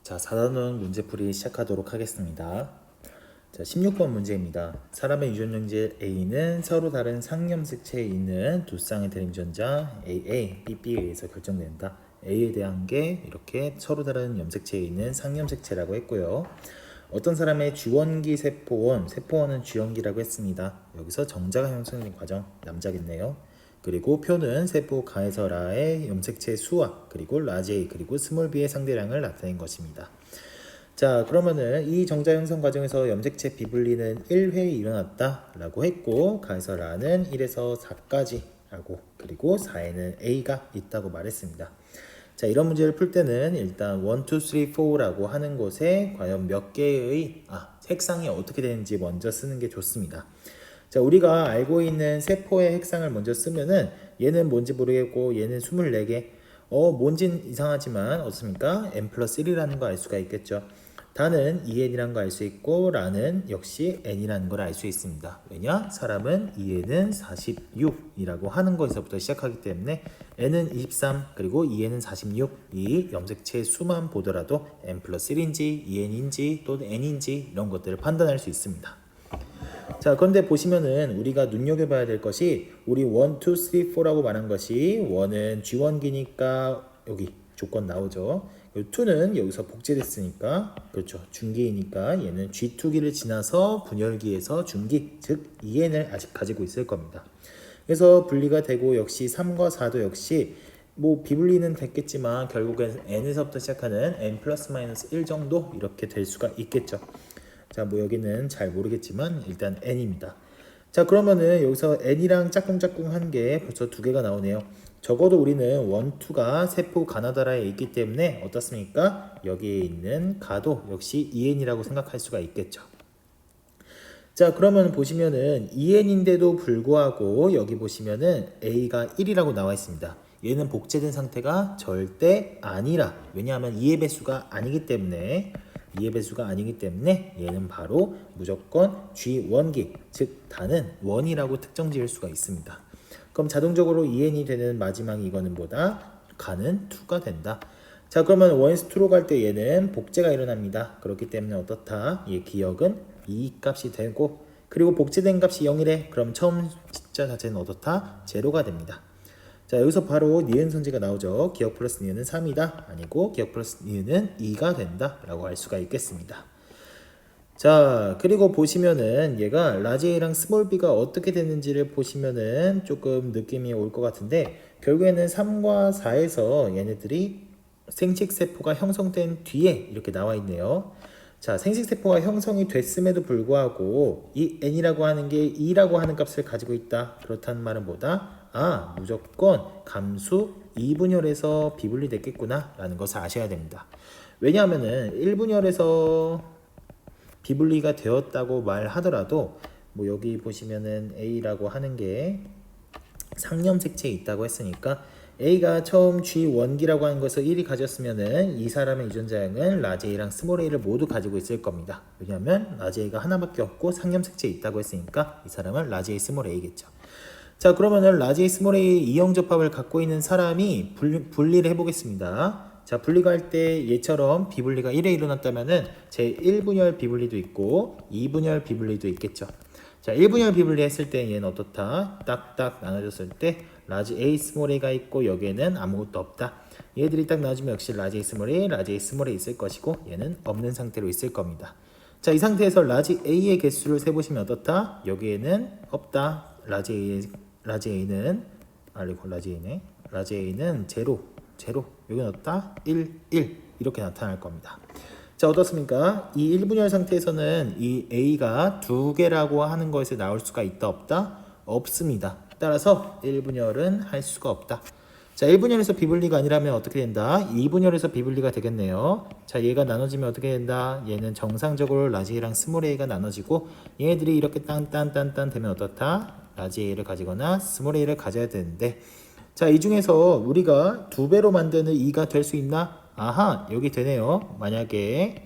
자, 4단원 문제풀이 시작하도록 하겠습니다. 자, 16번 문제입니다. 사람의 유전형제 A는 서로 다른 상염색체에 있는 두 쌍의 대립전자 AA, BB에 의해서 결정된다. A에 대한 게 이렇게 서로 다른 염색체에 있는 상염색체라고 했고요. 어떤 사람의 주원기 세포원은 주원기라고 했습니다. 여기서 정자가 형성된 과정, 남자겠네요. 그리고 표는 세포 가에서 라의 염색체 수와 그리고 라지 A 그리고 스몰 b의 상대량을 나타낸 것입니다. 자, 그러면은 이 정자 형성 과정에서 염색체 비분리는 1회 일어났다 라고 했고, 가에서 라는 1에서 4까지 라고, 그리고 4에는 A가 있다고 말했습니다. 자, 이런 문제를 풀 때는 일단 1, 2, 3, 4라고 하는 곳에 과연 몇 개의 색상이 어떻게 되는지 먼저 쓰는 게 좋습니다. 자, 우리가 알고 있는 세포의 색상을 먼저 쓰면은 얘는 뭔지 모르겠고 얘는 24개. 뭔진 이상하지만 어떻습니까? n 플러스 1이라는 거 알 수가 있겠죠. 다는 EN이라는 거 알 수 있고 라는 역시 N이라는 걸 알 수 있습니다. 왜냐? 사람은 EN은 46이라고 하는 것에서부터 시작하기 때문에 N은 23 그리고 EN은 46. 이 염색체 수만 보더라도 N 플러스 1인지 EN인지 또는 N인지 이런 것들을 판단할 수 있습니다. 자, 그런데 보시면은 우리가 눈여겨봐야 될 것이 우리 1, 2, 3, 4라고 말한 것이 1은 G1기니까 여기 조건 나오죠. 2는 여기서 복제됐으니까 그렇죠. 중기이니까 얘는 G2기를 지나서 분열기에서 중기, 즉 EN을 아직 가지고 있을 겁니다. 그래서 분리가 되고 역시 3과 4도 역시 뭐 비분리는 됐겠지만 결국엔 N에서부터 시작하는 N 플러스 마이너스 1 정도 이렇게 될 수가 있겠죠. 자, 뭐 여기는 잘 모르겠지만 일단 N입니다. 자, 그러면은 여기서 N이랑 짝꿍짝꿍 한 게 벌써 두 개가 나오네요. 적어도 우리는 1, 2가 세포 가나다라에 있기 때문에 어떻습니까? 여기에 있는 가도 역시 EN이라고 생각할 수가 있겠죠. 자, 그러면 보시면은 EN인데도 불구하고 여기 보시면은 A가 1이라고 나와 있습니다. 얘는 복제된 상태가 절대 아니라, 왜냐하면 2의 배수가 아니기 때문에 얘는 바로 무조건 G1기, 즉 다는 1이라고 특정 지을 수가 있습니다. 그럼 자동적으로 EN이 되는 마지막 이거는 뭐다? 가는 2가 된다. 자, 그러면 1에서 2로 갈 때 얘는 복제가 일어납니다. 그렇기 때문에 어떻다? 얘 기억은 2 값이 되고, 그리고 복제된 값이 0이래. 그럼 처음 숫자 자체는 어떻다? 제로가 됩니다. 자, 여기서 바로 니은 선지가 나오죠. 기억 플러스 니은은 3이다. 아니고 기억 플러스 니은은 2가 된다 라고 할 수가 있겠습니다. 자, 그리고 보시면은 얘가 라지 A랑 스몰 b가 어떻게 되는지를 보시면은 조금 느낌이 올 것 같은데, 결국에는 3과 4에서 얘네들이 생식세포가 형성된 뒤에 이렇게 나와 있네요. 자, 생식세포가 형성이 됐음에도 불구하고 이 N이라고 하는 게 2라고 하는 값을 가지고 있다. 그렇다는 말은 뭐다? 무조건 감수 2분열에서 비분리 됐겠구나 라는 것을 아셔야 됩니다. 왜냐하면은 1분열에서 비분리가 되었다고 말하더라도 뭐 여기 보시면은 A라고 하는 게 상염색체에 있다고 했으니까 A가 처음 G1기라고 하는 것을 1이 가졌으면은 이 사람의 유전자형은 라지 A랑 스몰 a를 모두 가지고 있을 겁니다. 왜냐하면 라지 A가 하나밖에 없고 상염색체에 있다고 했으니까 이 사람은 라지 A 스몰 A겠죠. 자, 그러면은 라지 A 스몰 A 이형 접합을 갖고 있는 사람이 분리를 해보겠습니다. 자, 분리가 할 때 얘처럼 비분리가 1에 일어났다면은 제 1분열 비분리도 있고 2분열 비분리도 있겠죠. 자, 1분열 비분리 했을 때 얘는 어떻다? 딱딱 나눠졌을 때 라지 A 스몰 A가 있고 여기에는 아무것도 없다. 얘들이 딱 나눠주면 역시 라지 A 스몰 A, 라지 A 스몰 A 있을 것이고 얘는 없는 상태로 있을 겁니다. 자, 이 상태에서 라지 A의 개수를 세보시면 어떻다? 여기에는 없다. 라지 A는 제로. 여기는 어떻다? 1 이렇게 나타날 겁니다. 자, 어떻습니까? 이 1분열 상태에서는 이 A가 두 개라고 하는 것에 나올 수가 있다 없다? 없습니다. 따라서 1분열은 할 수가 없다. 자, 1분열에서 비분리가 아니라면 어떻게 된다? 2분열에서 비분리가 되겠네요. 자, 얘가 나눠지면 어떻게 된다? 얘는 정상적으로 라지 A랑 스몰 A가 나눠지고 얘네들이 이렇게 딴 되면 어떻다? 라지 A를 가지거나 스몰 A를 가져야 되는데, 자, 이 중에서 우리가 2배로 만드는 2가 될 수 있나? 여기 되네요. 만약에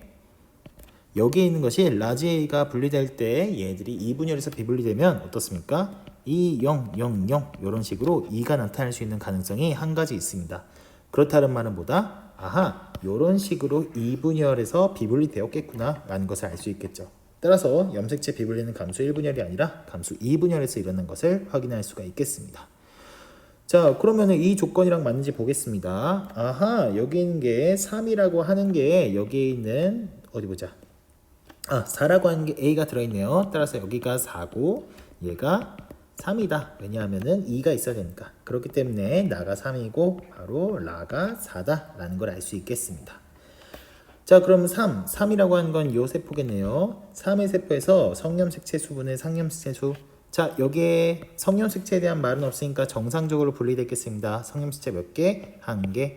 여기에 있는 것이 라지 A가 분리될 때 얘들이 2분열에서 비분리되면 어떻습니까? 2, 0, 0, 0 이런 식으로 2가 나타날 수 있는 가능성이 한 가지 있습니다. 그렇다는 말은 뭐다? 아하, 요런 식으로 이분열해서 비분리 되었겠구나 라는 것을 알 수 있겠죠. 따라서 염색체 비분리는 감수 1분열이 아니라 감수 2분열에서 일어난 것을 확인할 수가 있겠습니다. 자, 그러면 이 조건이랑 맞는지 보겠습니다. 아하, 여기 있는 게 3이라고 하는 게 여기에 있는 어디 보자. 4라고 하는 게 A가 들어있네요. 따라서 여기가 4고 얘가 3이다. 왜냐하면은 2가 있어야 되니까. 그렇기 때문에 나가 3이고 바로 라가 4다 라는 걸 알 수 있겠습니다. 자, 그럼 3이라고 하는 건 요 세포겠네요. 3의 세포에서 성염색체 수분의 상염색체 수. 자, 여기에 성염색체에 대한 말은 없으니까 정상적으로 분리되겠습니다. 성염색체 몇 개? 1개.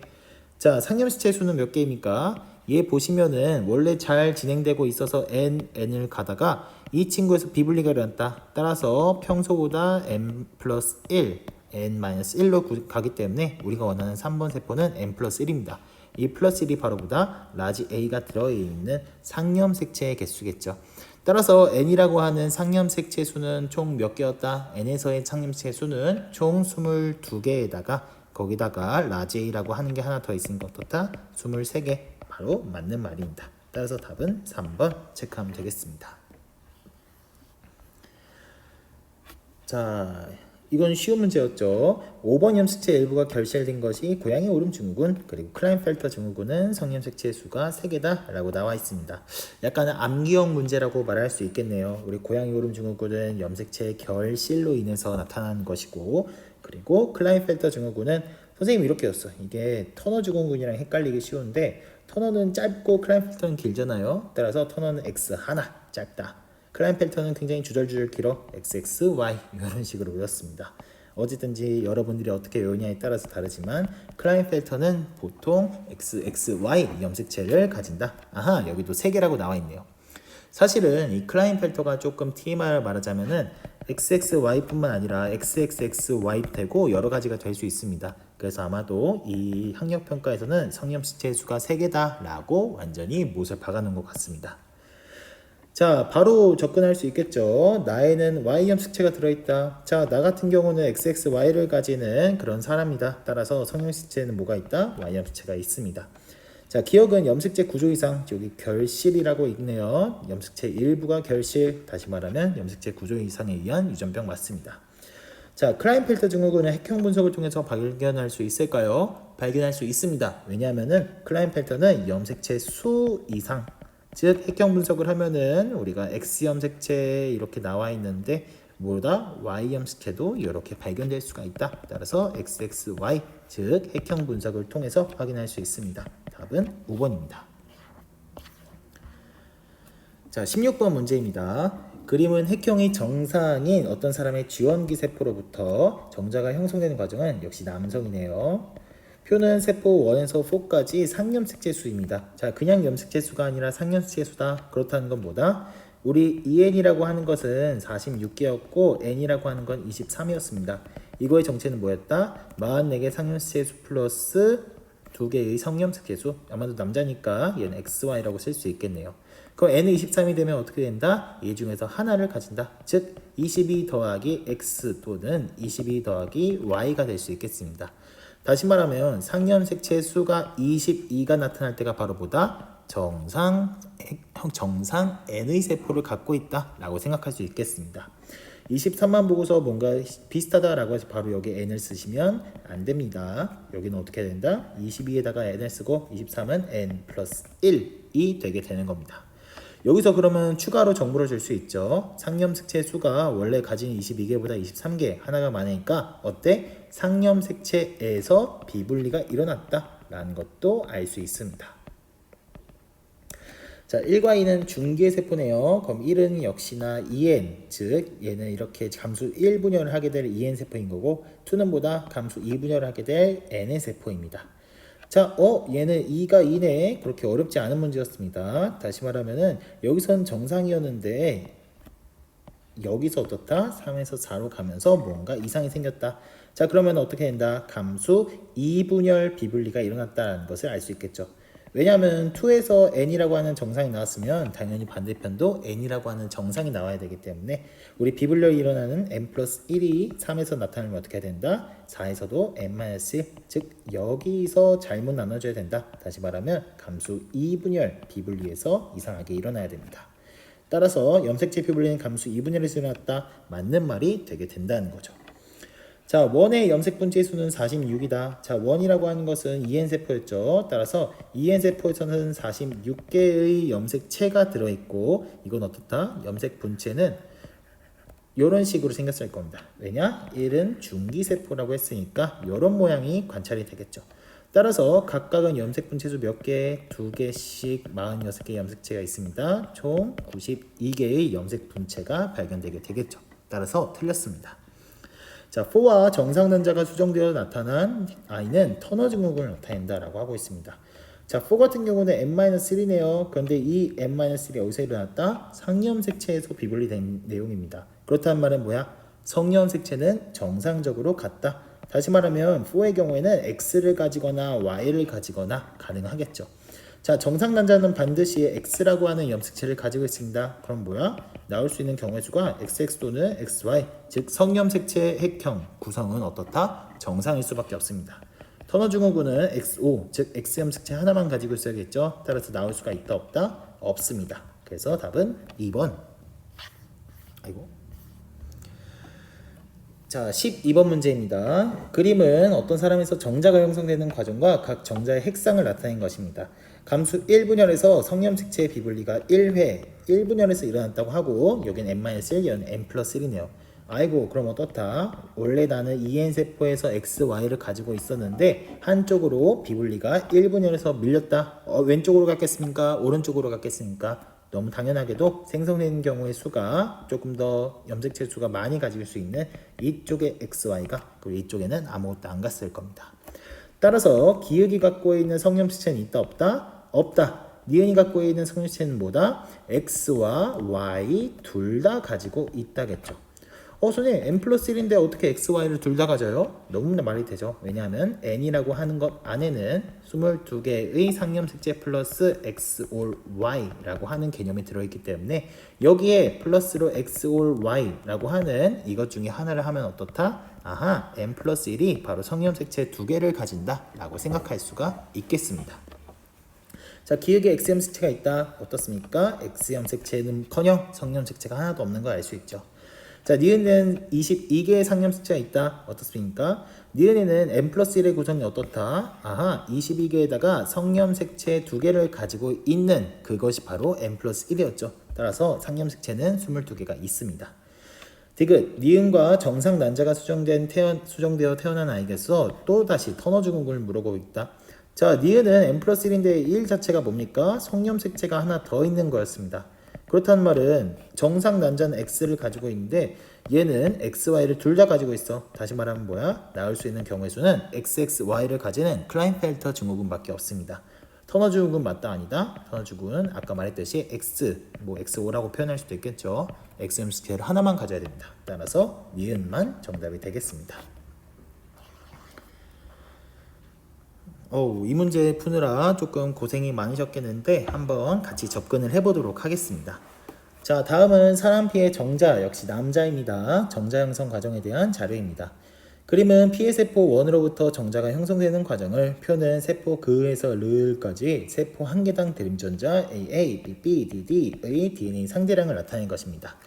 자, 상염색체 수는 몇 개입니까? 얘 보시면은 원래 잘 진행되고 있어서 n을 가다가 이 친구에서 비분리가 일어났다. 따라서 평소보다 n 플러스 1, n-1로 가기 때문에 우리가 원하는 3번 세포는 n 플러스 1입니다. 이 플러스 1이 바로보다 라지 A가 들어있는 상염색체의 개수겠죠. 따라서 n이라고 하는 상염색체 수는 총 몇 개였다? n에서의 상염색체 수는 총 22개에다가 거기다가 라지 A라고 하는 게 하나 더 있으니까 어떻다? 23개. 바로 맞는 말입니다. 따라서 답은 3번 체크하면 되겠습니다. 자, 이건 쉬운 문제였죠. 5번 염색체 일부가 결실된 것이 고양이 오름 증후군 그리고 클라인펠터 증후군은 성염색체 수가 3개다 라고 나와 있습니다. 약간 암기형 문제라고 말할 수 있겠네요. 우리 고양이 오름 증후군은 염색체 결실로 인해서 나타나는 것이고, 그리고 클라인펠터 증후군은 선생님이 이렇게 였어. 이게 터너 증후군이랑 헷갈리기 쉬운데 터너는 짧고 클라인펠터는 길잖아요. 따라서 터너는 X 하나 짧다. 클라인펠터는 굉장히 주절주절 길어. XXY 이런 식으로 외웠습니다. 어쨌든지 여러분들이 어떻게 외우냐에 따라서 다르지만 클라인펠터는 보통 XXY 염색체를 가진다. 아하, 여기도 3개라고 나와 있네요. 사실은 이 클라인펠터가 조금 TMI를 말하자면은 XXY뿐만 아니라 XXXY 되고 여러 가지가 될 수 있습니다. 그래서 아마도 이 학력평가에서는 성염색체 수가 3개다 라고 완전히 못을 박아놓은 것 같습니다. 자, 바로 접근할 수 있겠죠. 나에는 Y염색체가 들어있다. 자, 나 같은 경우는 XXY를 가지는 그런 사람이다. 따라서 성염색체는 뭐가 있다? Y염색체가 있습니다. 자, 기억은 염색체 구조 이상, 여기 결실이라고 있네요. 염색체 일부가 결실, 다시 말하면 염색체 구조 이상에 의한 유전병 맞습니다. 자, 클라인펠터 증후군은 핵형 분석을 통해서 발견할 수 있을까요? 발견할 수 있습니다. 왜냐하면은 클라인펠터는 염색체 수 이상, 즉 핵형 분석을 하면은 우리가 X 염색체 이렇게 나와 있는데 뭐다? Y 염색체도 이렇게 발견될 수가 있다. 따라서 XXY, 즉 핵형 분석을 통해서 확인할 수 있습니다. 답은 5번입니다. 자, 16번 문제입니다. 그림은 핵형이 정상인 어떤 사람의 지원기 세포로부터 정자가 형성되는 과정은 역시 남성이네요. 표는 세포 1에서 4까지 상염색체 수입니다. 자, 그냥 염색체 수가 아니라 상염색체 수다. 그렇다는 건 뭐다? 우리 EN이라고 하는 것은 46개였고 N이라고 하는 건 23이었습니다. 이거의 정체는 뭐였다? 44개 상염색체 수 플러스 2개의 성염색체 수. 아마도 남자니까 얘는 XY라고 쓸 수 있겠네요. 그럼 N은 23이 되면 어떻게 된다? 이 중에서 하나를 가진다. 즉 22 더하기 X 또는 22 더하기 Y가 될 수 있겠습니다. 다시 말하면 상염색체 수가 22가 나타날 때가 바로 보다 정상 N의 세포를 갖고 있다 라고 생각할 수 있겠습니다. 23만 보고서 뭔가 비슷하다라고 해서 바로 여기 n을 쓰시면 안 됩니다. 여기는 어떻게 된다? 22에다가 n을 쓰고 23은 n 플러스 1이 되게 되는 겁니다. 여기서 그러면 추가로 정보를 줄 수 있죠. 상염색체 수가 원래 가진 22개보다 23개 하나가 많으니까 어때? 상염색체에서 비분리가 일어났다 라는 것도 알 수 있습니다. 자, 1과 2는 중계세포네요. 그럼 1은 역시나 EN, 즉 얘는 이렇게 감수 1분열을 하게 될 EN 세포인 거고 2는 보다 감수 2분열을 하게 될 N의 세포입니다. 자, 얘는 2가 2네. 그렇게 어렵지 않은 문제였습니다. 다시 말하면은 여기선 정상이었는데 여기서 어떻다? 3에서 4로 가면서 뭔가 이상이 생겼다. 자, 그러면 어떻게 된다? 감수 2분열 비분리가 일어났다는 것을 알 수 있겠죠. 왜냐하면 2에서 n이라고 하는 정상이 나왔으면 당연히 반대편도 n이라고 하는 정상이 나와야 되기 때문에 우리 비불렬이 일어나는 n 플러스 1이 3에서 나타나면 어떻게 해야 된다? 4에서도 n-1, 즉 여기서 잘못 나눠줘야 된다. 다시 말하면 감수 2분열 비분리에서 이상하게 일어나야 됩니다. 따라서 염색체 비분리는 감수 2분열에서 일어났다. 맞는 말이 되게 된다는 거죠. 자, 원의 염색 분자의 수는 46이다. 자, 원이라고 하는 것은 2N 세포였죠. 따라서 2N 세포에서는 46개의 염색체가 들어있고 이건 어떻다? 염색 분체는 이런 식으로 생겼을 겁니다. 왜냐? 1은 중기세포라고 했으니까 이런 모양이 관찰이 되겠죠. 따라서 각각은 염색 분체수 몇 개? 2개씩 46개의 염색체가 있습니다. 총 92개의 염색 분체가 발견되게 되겠죠. 따라서 틀렸습니다. 자, 4와 정상 난자가 수정되어 나타난 i는 터너 증후군을 나타낸다라고 하고 있습니다. 자, 4 같은 경우는 n-1이네요. 그런데 이 n-1이 어디서 일어났다? 상염색체에서 비분리된 내용입니다. 그렇다는 말은 뭐야? 성염색체는 정상적으로 같다. 다시 말하면 4의 경우에는 x를 가지거나 y를 가지거나 가능하겠죠. 자, 정상 난자는 반드시 x라고 하는 염색체를 가지고 있습니다. 그럼 뭐야? 나올 수 있는 경우의 수가 xx 또는 xy, 즉 성염색체 핵형 구성은 어떻다? 정상일 수밖에 없습니다. 터너 증후군은 XO, 즉 X염색체 하나만 가지고 있어야겠죠. 따라서 나올 수가 있다 없다? 없습니다. 그래서 답은 2번. 아이고. 자, 12번 문제입니다. 그림은 어떤 사람에서 정자가 형성되는 과정과 각 정자의 핵상을 나타낸 것입니다. 감수 1분열에서 성염색체의 비분리가 1회 1분열에서 일어났다고 하고 여긴 n-1, 여기는 n 플러스 1이네요. 아이고, 그럼 어떻다? 원래 나는 2N 세포에서 XY를 가지고 있었는데 한쪽으로 비분리가 1분열에서 밀렸다. 왼쪽으로 갔겠습니까? 오른쪽으로 갔겠습니까? 너무 당연하게도 생성되는 경우의 수가 조금 더 염색체 수가 많이 가질 수 있는 이쪽의 XY가 그리고 이쪽에는 아무것도 안 갔을 겁니다. 따라서 기역이 갖고 있는 성염색체는 있다 없다? 없다. 니은이 갖고 있는 성염색체는 뭐다? X와 Y 둘 다 가지고 있다겠죠. 선생님 n 플러스 1인데 어떻게 x, y를 둘 다 가져요? 너무나 말이 되죠. 왜냐하면 n이라고 하는 것 안에는 22개의 상염색체 플러스 x or y라고 하는 개념이 들어있기 때문에 여기에 플러스로 x or y라고 하는 이것 중에 하나를 하면 어떻다? 아하, n 플러스 1이 바로 성염색체 2개를 가진다 라고 생각할 수가 있겠습니다. 자, 기역에 X염색체가 있다. 어떻습니까? X염색체는커녕 성염색체가 하나도 없는 걸 알 수 있죠. 자, 니은에는 22개의 상염색체가 있다. 어떻습니까? 니은에는 n 플러스 1의 구성이 어떻다? 아하, 22개에다가 성염색체 2개를 가지고 있는 그것이 바로 n 플러스 1이었죠. 따라서 상염색체는 22개가 있습니다. 디귿, 니은과 정상 난자가 수정되어 태어난 아이겠어 또다시 터너 증후군을 물어보고 있다. 자, 니은은 n 플러스 1인데 1 자체가 뭡니까? 성염색체가 하나 더 있는 거였습니다. 그렇다는 말은 정상 난자는 X를 가지고 있는데 얘는 XY를 둘 다 가지고 있어. 다시 말하면 뭐야? 나올 수 있는 경우의 수는 XXY를 가지는 클라인펠터 증후군밖에 없습니다. 터너 증후군 맞다 아니다? 터너 증후군은 아까 말했듯이 X, XO라고 표현할 수도 있겠죠. X염색체를 하나만 가져야 됩니다. 따라서 니은만 정답이 되겠습니다. 이 문제 푸느라 조금 고생이 많으셨겠는데 한번 같이 접근을 해보도록 하겠습니다. 자, 다음은 사람 피의 정자, 역시 남자입니다. 정자 형성 과정에 대한 자료입니다. 그림은 피의 세포 1으로부터 정자가 형성되는 과정을 표는 세포 그에서 르까지 세포 한 개당 대림전자 AA, BP, DD의 DNA 상대량을 나타낸 것입니다.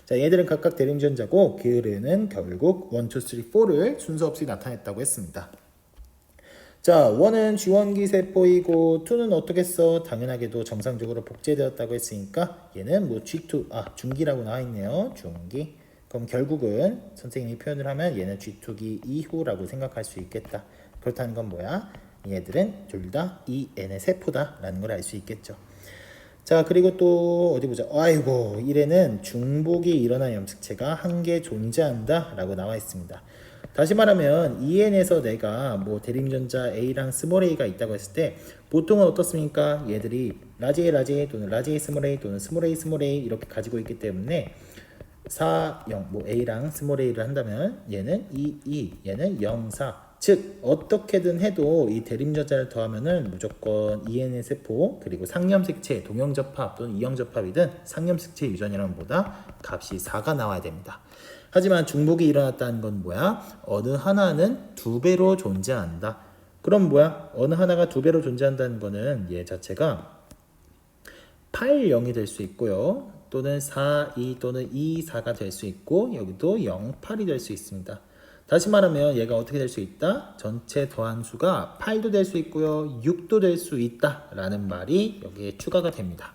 자, 얘들은 각각 대림전자고 그르는 결국 1, 2, 3, 4를 순서 없이 나타냈다고 했습니다. 자, 1은 지원기 세포이고 2는 어떻겠어? 당연하게도 정상적으로 복제되었다고 했으니까 얘는 G2, 중기라고 나와있네요. 중기. 그럼 결국은 선생님이 표현을 하면 얘는 G2기 이후라고 생각할 수 있겠다. 그렇다는 건 뭐야? 얘들은 둘 다 EN의 세포다 라는 걸 알 수 있겠죠. 자, 그리고 또 어디 보자. 아이고, 1에는 중복이 일어난 염색체가 한 개 존재한다 라고 나와 있습니다. 다시 말하면 EN에서 내가 대림전자 A랑 스몰 a가 있다고 했을 때 보통은 어떻습니까? 얘들이 라지 A 라지 A 또는 라지 A 스몰 a 또는 스몰 A 이렇게 가지고 있기 때문에 4, 0 A랑 스몰 a를 한다면 얘는 2, 2 얘는 0, 4 즉 어떻게든 해도 이 대림전자를 더하면은 무조건 EN의 세포 그리고 상염색체 동형접합 또는 이형접합이든 상염색체 유전이라는 보다 값이 4가 나와야 됩니다. 하지만 중복이 일어났다는 건 뭐야? 어느 하나는 두 배로 존재한다. 그럼 뭐야? 어느 하나가 두 배로 존재한다는 거는 얘 자체가 8, 0이 될 수 있고요. 또는 4, 2 또는 2, 4가 될 수 있고 여기도 0, 8이 될 수 있습니다. 다시 말하면 얘가 어떻게 될 수 있다? 전체 더한 수가 8도 될 수 있고요. 6도 될 수 있다 라는 말이 여기에 추가가 됩니다.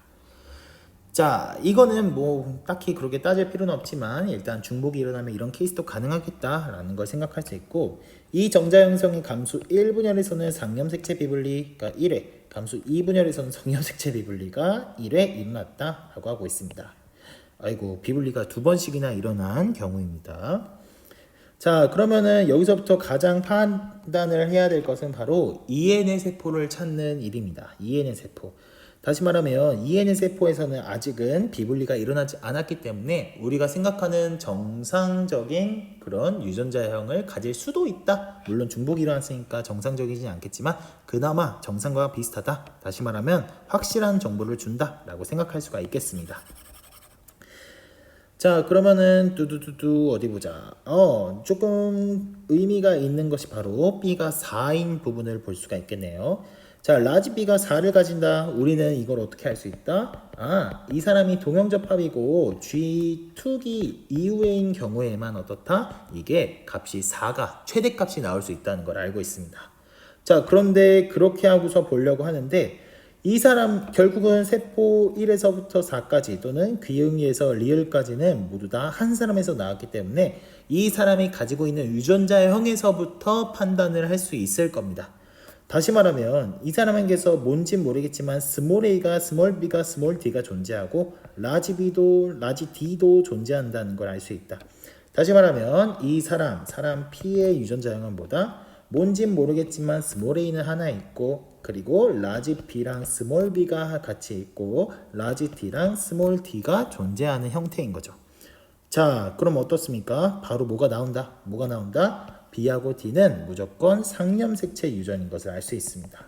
자, 이거는 뭐 딱히 그렇게 따질 필요는 없지만 일단 중복이 일어나면 이런 케이스도 가능하겠다라는 걸 생각할 수 있고, 이 정자 형성이 감수 1분열에서는 상염색체 비분리가 1회, 감수 2분열에서는 성염색체 비분리가 1회 일어났다라고 하고 있습니다. 아이고, 비분리가 두 번씩이나 일어난 경우입니다. 자, 그러면은 여기서부터 가장 판단을 해야 될 것은 바로 EN의 세포를 찾는 일입니다. EN의 세포. 다시 말하면 EN의 세포에서는 아직은 비분리가 일어나지 않았기 때문에 우리가 생각하는 정상적인 그런 유전자형을 가질 수도 있다. 물론 중복이 일어났으니까 정상적이진 않겠지만 그나마 정상과 비슷하다. 다시 말하면 확실한 정보를 준다라고 생각할 수가 있겠습니다. 자, 그러면은 뚜두두두 어디 보자. 조금 의미가 있는 것이 바로 B가 4인 부분을 볼 수가 있겠네요. 자, 라지 B가 4를 가진다. 우리는 이걸 어떻게 할 수 있다? 이 사람이 동형접합이고 G2기 이후인 경우에만 어떻다? 이게 값이 4가 최대값이 나올 수 있다는 걸 알고 있습니다. 자, 그런데 그렇게 하고서 보려고 하는데 이 사람 결국은 세포 1에서부터 4까지 또는 귀응에서 리을까지는 모두 다 한 사람에서 나왔기 때문에 이 사람이 가지고 있는 유전자형에서부터 판단을 할 수 있을 겁니다. 다시 말하면 이 사람에게서 뭔진 모르겠지만 스몰 a가 스몰 b가 스몰 d가 존재하고 라지 b도 라지 d도 존재한다는 걸 알 수 있다. 다시 말하면 이 사람 P의 유전자형은 뭐다? 뭔진 모르겠지만 스몰 a는 하나 있고 그리고 라지 b랑 스몰 b가 같이 있고 라지 d랑 스몰 d가 존재하는 형태인 거죠. 자, 그럼 어떻습니까? 바로 뭐가 나온다? B하고 D는 무조건 상염색체 유전인 것을 알 수 있습니다.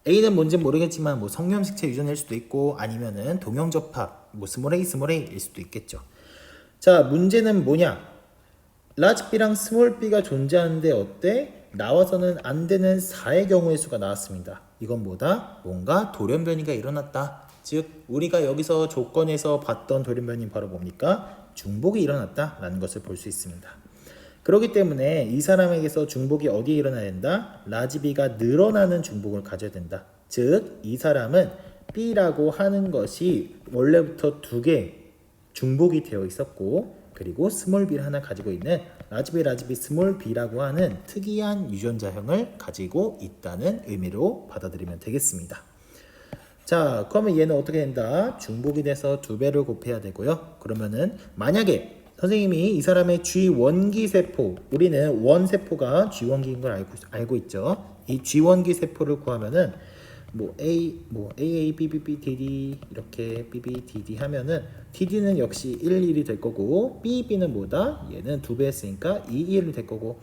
A는 뭔지 모르겠지만 뭐 성염색체 유전일 수도 있고 아니면은 동형접합 뭐 스몰 A일 수도 있겠죠. 자, 문제는 뭐냐? 라지 B랑 스몰 B가 존재하는데 어때? 나와서는 안 되는 4의 경우의 수가 나왔습니다. 이건 뭐다? 뭔가 돌연변이가 일어났다. 즉 우리가 여기서 조건에서 봤던 돌연변이는 바로 뭡니까? 중복이 일어났다라는 것을 볼 수 있습니다. 그렇기 때문에 이 사람에게서 중복이 어디에 일어나야 된다? 라지 B가 늘어나는 중복을 가져야 된다. 즉 이 사람은 B라고 하는 것이 원래부터 두 개 중복이 되어 있었고 그리고 스몰 B를 하나 가지고 있는 라지 B 스몰 B라고 하는 특이한 유전자형을 가지고 있다는 의미로 받아들이면 되겠습니다. 자, 그러면 얘는 어떻게 된다? 중복이 돼서 두 배를 곱해야 되고요. 그러면은 만약에 선생님이 이 사람의 G1기 세포, 우리는 원세포가 G1기인 걸 알고 있죠. 이 G1기 세포를 구하면은 AA, BBB, DD 이렇게 BB, DD 하면은 DD는 역시 1이 될 거고 BB는 뭐다? 얘는 두 배 했으니까 2이 될 거고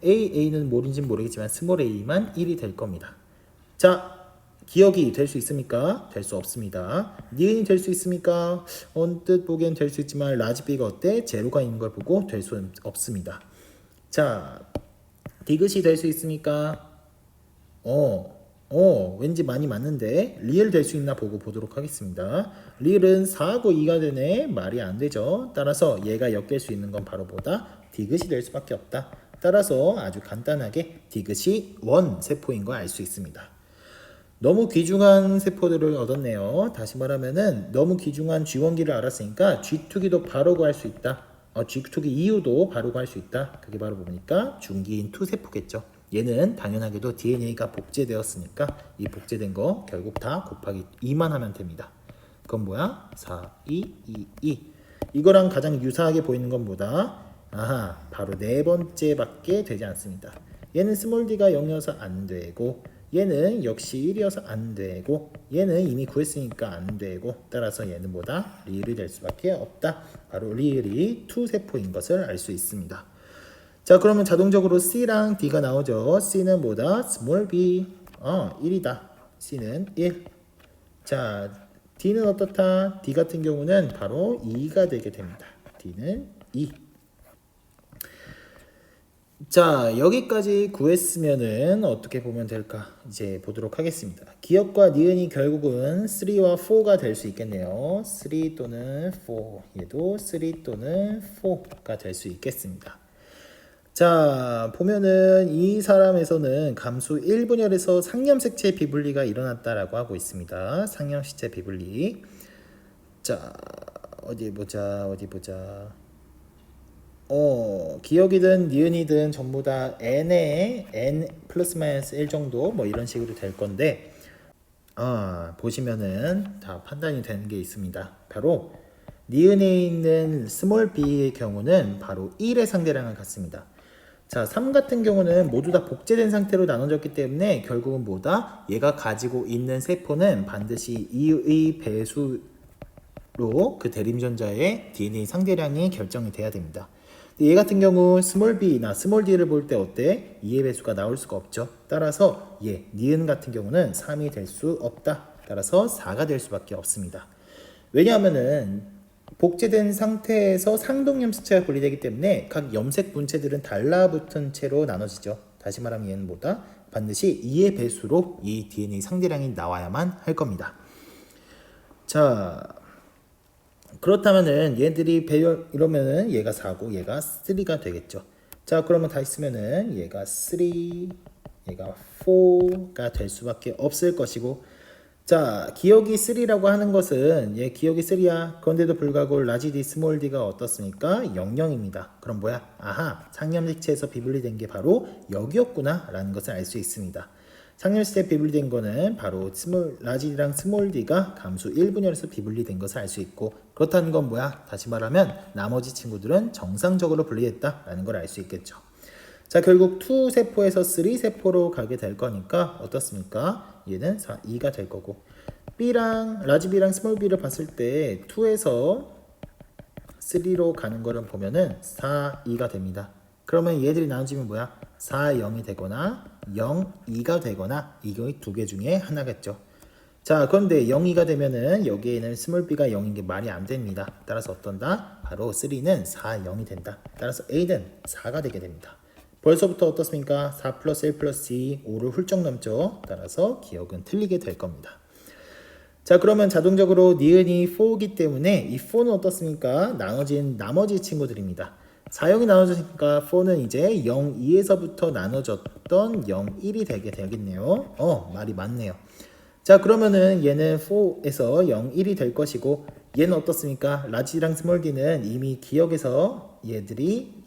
AA는 뭐인지 모르겠지만 스몰 a만 1이 될 겁니다. 자, 기억이 될 수 있습니까? 될 수 없습니다. 니은이 될 수 있습니까? 언뜻 보기엔 될 수 있지만 라지 B가 어때? 제로가 있는 걸 보고 될 수 없습니다. 자, 디귿이 될 수 있습니까? 왠지 많이 맞는데 리을 될 수 있나 보고 보도록 하겠습니다. 리을은 4하고 2가 되네. 말이 안 되죠. 따라서 얘가 엮일 수 있는 건 바로 뭐다? 디귿이 될 수밖에 없다. 따라서 아주 간단하게 디귿이 원 세포인 걸 알 수 있습니다. 너무 귀중한 세포들을 얻었네요. 다시 말하면은 너무 귀중한 G1기를 알았으니까 G2기도 바로 구할 수 있다. G2기 이후도 바로 구할 수 있다. 그게 바로 뭡니까? 중기인 2세포겠죠. 얘는 당연하게도 DNA가 복제되었으니까 이 복제된 거 결국 다 곱하기 2만 하면 됩니다. 그건 뭐야? 4, 2, 2, 2. 이거랑 가장 유사하게 보이는 건 뭐다? 바로 네 번째밖에 되지 않습니다. 얘는 스몰 d가 0이어서 안 되고 얘는 역시 1이어서 안 되고 얘는 이미 구했으니까 안 되고 따라서 얘는 뭐다? 리을이 될 수밖에 없다. 바로 리을이 2세포인 것을 알 수 있습니다. 자, 그러면 자동적으로 C랑 D가 나오죠. C는 뭐다? small b. 1이다. C는 1. 자, D는 어떻다? D 같은 경우는 바로 2가 되게 됩니다. D는 2. 자, 여기까지 구했으면은 어떻게 보면 될까? 이제 보도록 하겠습니다. 기억과 니은이 결국은 3와 4가 될 수 있겠네요. 3 또는 4. 얘도 3 또는 4가 될 수 있겠습니다. 자, 보면은 이 사람에서는 감수 1분열에서 상념색채 비분리가 일어났다라고 하고 있습니다. 상념시체 비분리. 자, 어디 보자. 기억이든 니은이든 전부 다 n에 n 플러스 마이너스 1 정도 뭐 이런 식으로 될 건데, 보시면은 다 판단이 되는 게 있습니다. 바로 니은에 있는 스몰 b의 경우는 바로 1의 상대량을 갖습니다. 자, 3 같은 경우는 모두 다 복제된 상태로 나눠졌기 때문에 결국은 뭐다? 얘가 가지고 있는 세포는 반드시 2의 배수로 그 대림전자의 DNA 상대량이 결정이 돼야 됩니다. 얘 같은 경우 스몰 b나 스몰 d를 볼 때 어때? 2의 배수가 나올 수가 없죠. 따라서 얘 니은 같은 경우는 3이 될 수 없다. 따라서 4가 될 수밖에 없습니다. 왜냐하면은 복제된 상태에서 상동염색체가 분리되기 때문에 각 염색 분체들은 달라붙은 채로 나눠지죠. 다시 말하면 얘는 뭐다? 반드시 2의 배수로 이 DNA 상대량이 나와야만 할 겁니다. 자, 그렇다면은 얘들이 배열 이러면은 얘가 4고 얘가 3가 되겠죠. 자, 그러면 다시 쓰면은 얘가 3, 얘가 4가 될 수밖에 없을 것이고, 자, 기억이 3라고 하는 것은 얘 기억이 3야. 그런데도 불구하고 라지 D 스몰 D가 어떻습니까? 00입니다. 그럼 뭐야? 아하, 상념색체에서 비분리된 게 바로 여기였구나 라는 것을 알 수 있습니다. 상념색체 비분리된 거는 바로 라지 D랑 스몰 D가 감수 1분열에서 비분리된 것을 알 수 있고, 그렇다는 건 뭐야? 다시 말하면 나머지 친구들은 정상적으로 분리됐다 라는 걸 알 수 있겠죠. 자, 결국 2 세포에서 3 세포로 가게 될 거니까 어떻습니까? 얘는 2가 될 거고, B랑 라지 B랑 스몰 B를 봤을 때 2에서 3로 가는 거를 보면은 4, 2가 됩니다. 그러면 얘들이 나눠지면 뭐야? 4, 0이 되거나 0, 2가 되거나 이거 두 개 중에 하나겠죠. 자, 그런데 0, 2가 되면은 여기에는 스몰 b가 0인 게 말이 안 됩니다. 따라서 어떤다? 바로 3는 4, 0이 된다. 따라서 A는 4가 되게 됩니다. 벌써부터 어떻습니까? 4 플러스 1 플러스 2, 5를 훌쩍 넘죠. 따라서 기억은 틀리게 될 겁니다. 자, 그러면 자동적으로 니은이 4이기 때문에 이 4는 어떻습니까? 나눠진 나머지 친구들입니다. 4형이 나눠졌으니까 4는 이제 0, 2에서부터 나눠졌던 0, 1이 되게 되겠네요. 말이 맞네요. 자, 그러면은 얘는 4에서 0, 1이 될 것이고, 얘는 어떻습니까? 라지랑 스몰 d는 이미 기억에서 얘들이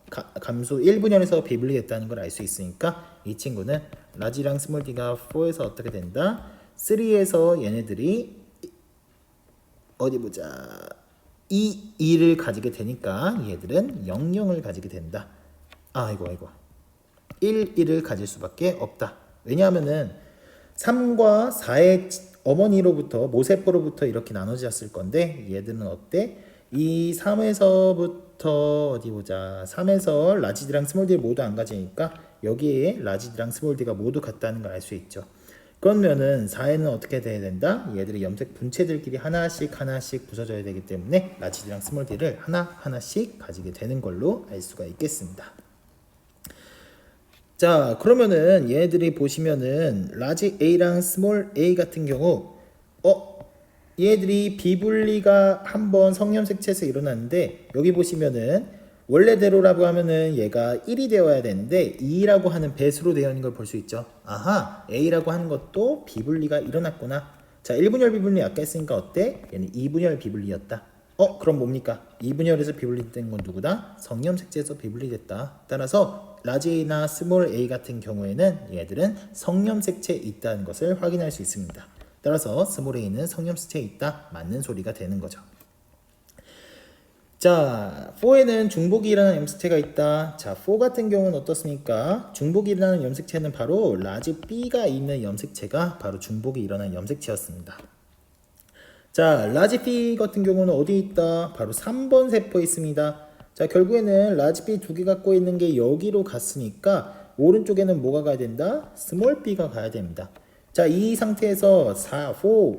감수 1분열에서 비분리됐다는 걸 알 수 있으니까 이 친구는 라지랑 스몰 d가 4에서 어떻게 된다? 3에서 얘네들이 어디 보자. 2를 가지게 되니까 얘들은 00을 가지게 된다. 아이고 1, 1을 가질 수밖에 없다. 왜냐하면은 3과 4의 어머니로부터 모세포로부터 이렇게 나눠졌을 건데, 얘들은 어때? 이 3에서부터 어디 보자. 3에서 라지드랑 스몰 D 모두 안 가지니까 여기에 라지드랑 스몰 D가 모두 같다는 걸 알 수 있죠. 그러면은 4에는 어떻게 돼야 된다? 얘들의 염색 분체들끼리 하나씩 부서져야 되기 때문에 라지드랑 스몰 D를 하나씩 가지게 되는 걸로 알 수가 있겠습니다. 자, 그러면은 얘네들이 보시면은 라지 A랑 스몰 A 같은 경우 얘들이 비분리가 한번 성염색체에서 일어났는데, 여기 보시면은 원래대로라고 하면은 얘가 1이 되어야 되는데 2라고 하는 배수로 되어 있는 걸 볼 수 있죠. 아하, A라고 하는 것도 비분리가 일어났구나. 자, 1분열 비분리 아까 했으니까 어때? 얘는 2분열 비분리였다. 그럼 뭡니까? 2분열에서 비분리된 건 누구다? 성염색체에서 비분리됐다. 따라서 라지 A나 스몰 A 같은 경우에는 얘들은 성염색체에 있다는 것을 확인할 수 있습니다. 따라서 스몰 A는 성염색체에 있다. 맞는 소리가 되는 거죠. 자, 4에는 중복이 일어나는 염색체가 있다. 자, 4 같은 경우는 어떻습니까? 중복이 일어나는 염색체는 바로 라지 B가 있는 염색체가 바로 중복이 일어나는 염색체였습니다. 자, 라지 B 같은 경우는 어디 있다? 바로 3번 세포에 있습니다. 자, 결국에는 라지 B 두 개 갖고 있는 게 여기로 갔으니까 오른쪽에는 뭐가 가야 된다? 스몰 b가 가야 됩니다. 자, 이 상태에서 4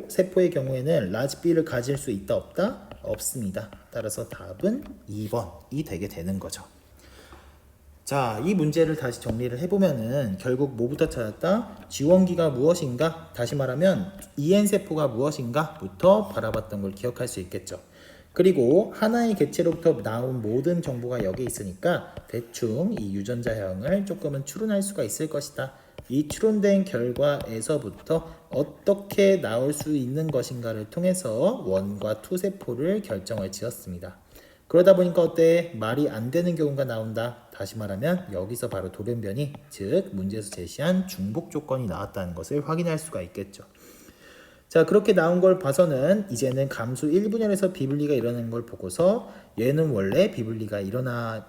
세포의 경우에는 라지 B를 가질 수 있다 없다? 없습니다. 따라서 답은 2번이 되게 되는 거죠. 자, 이 문제를 다시 정리를 해보면은 결국 뭐부터 찾았다? 지원기가 무엇인가? 다시 말하면 EN세포가 무엇인가?부터 바라봤던 걸 기억할 수 있겠죠. 그리고 하나의 객체로부터 나온 모든 정보가 여기 있으니까 대충 이 유전자형을 조금은 추론할 수가 있을 것이다. 이 추론된 결과에서부터 어떻게 나올 수 있는 것인가를 통해서 1과 2 세포를 결정을 지었습니다. 그러다 보니까 어때? 말이 안 되는 경우가 나온다. 다시 말하면 여기서 바로 돌연변이, 즉 문제에서 제시한 중복 조건이 나왔다는 것을 확인할 수가 있겠죠. 자, 그렇게 나온 걸 봐서는 이제는 감수 1분열에서 비분리가 일어나는 걸 보고서 얘는 원래 비분리가 일어나야지만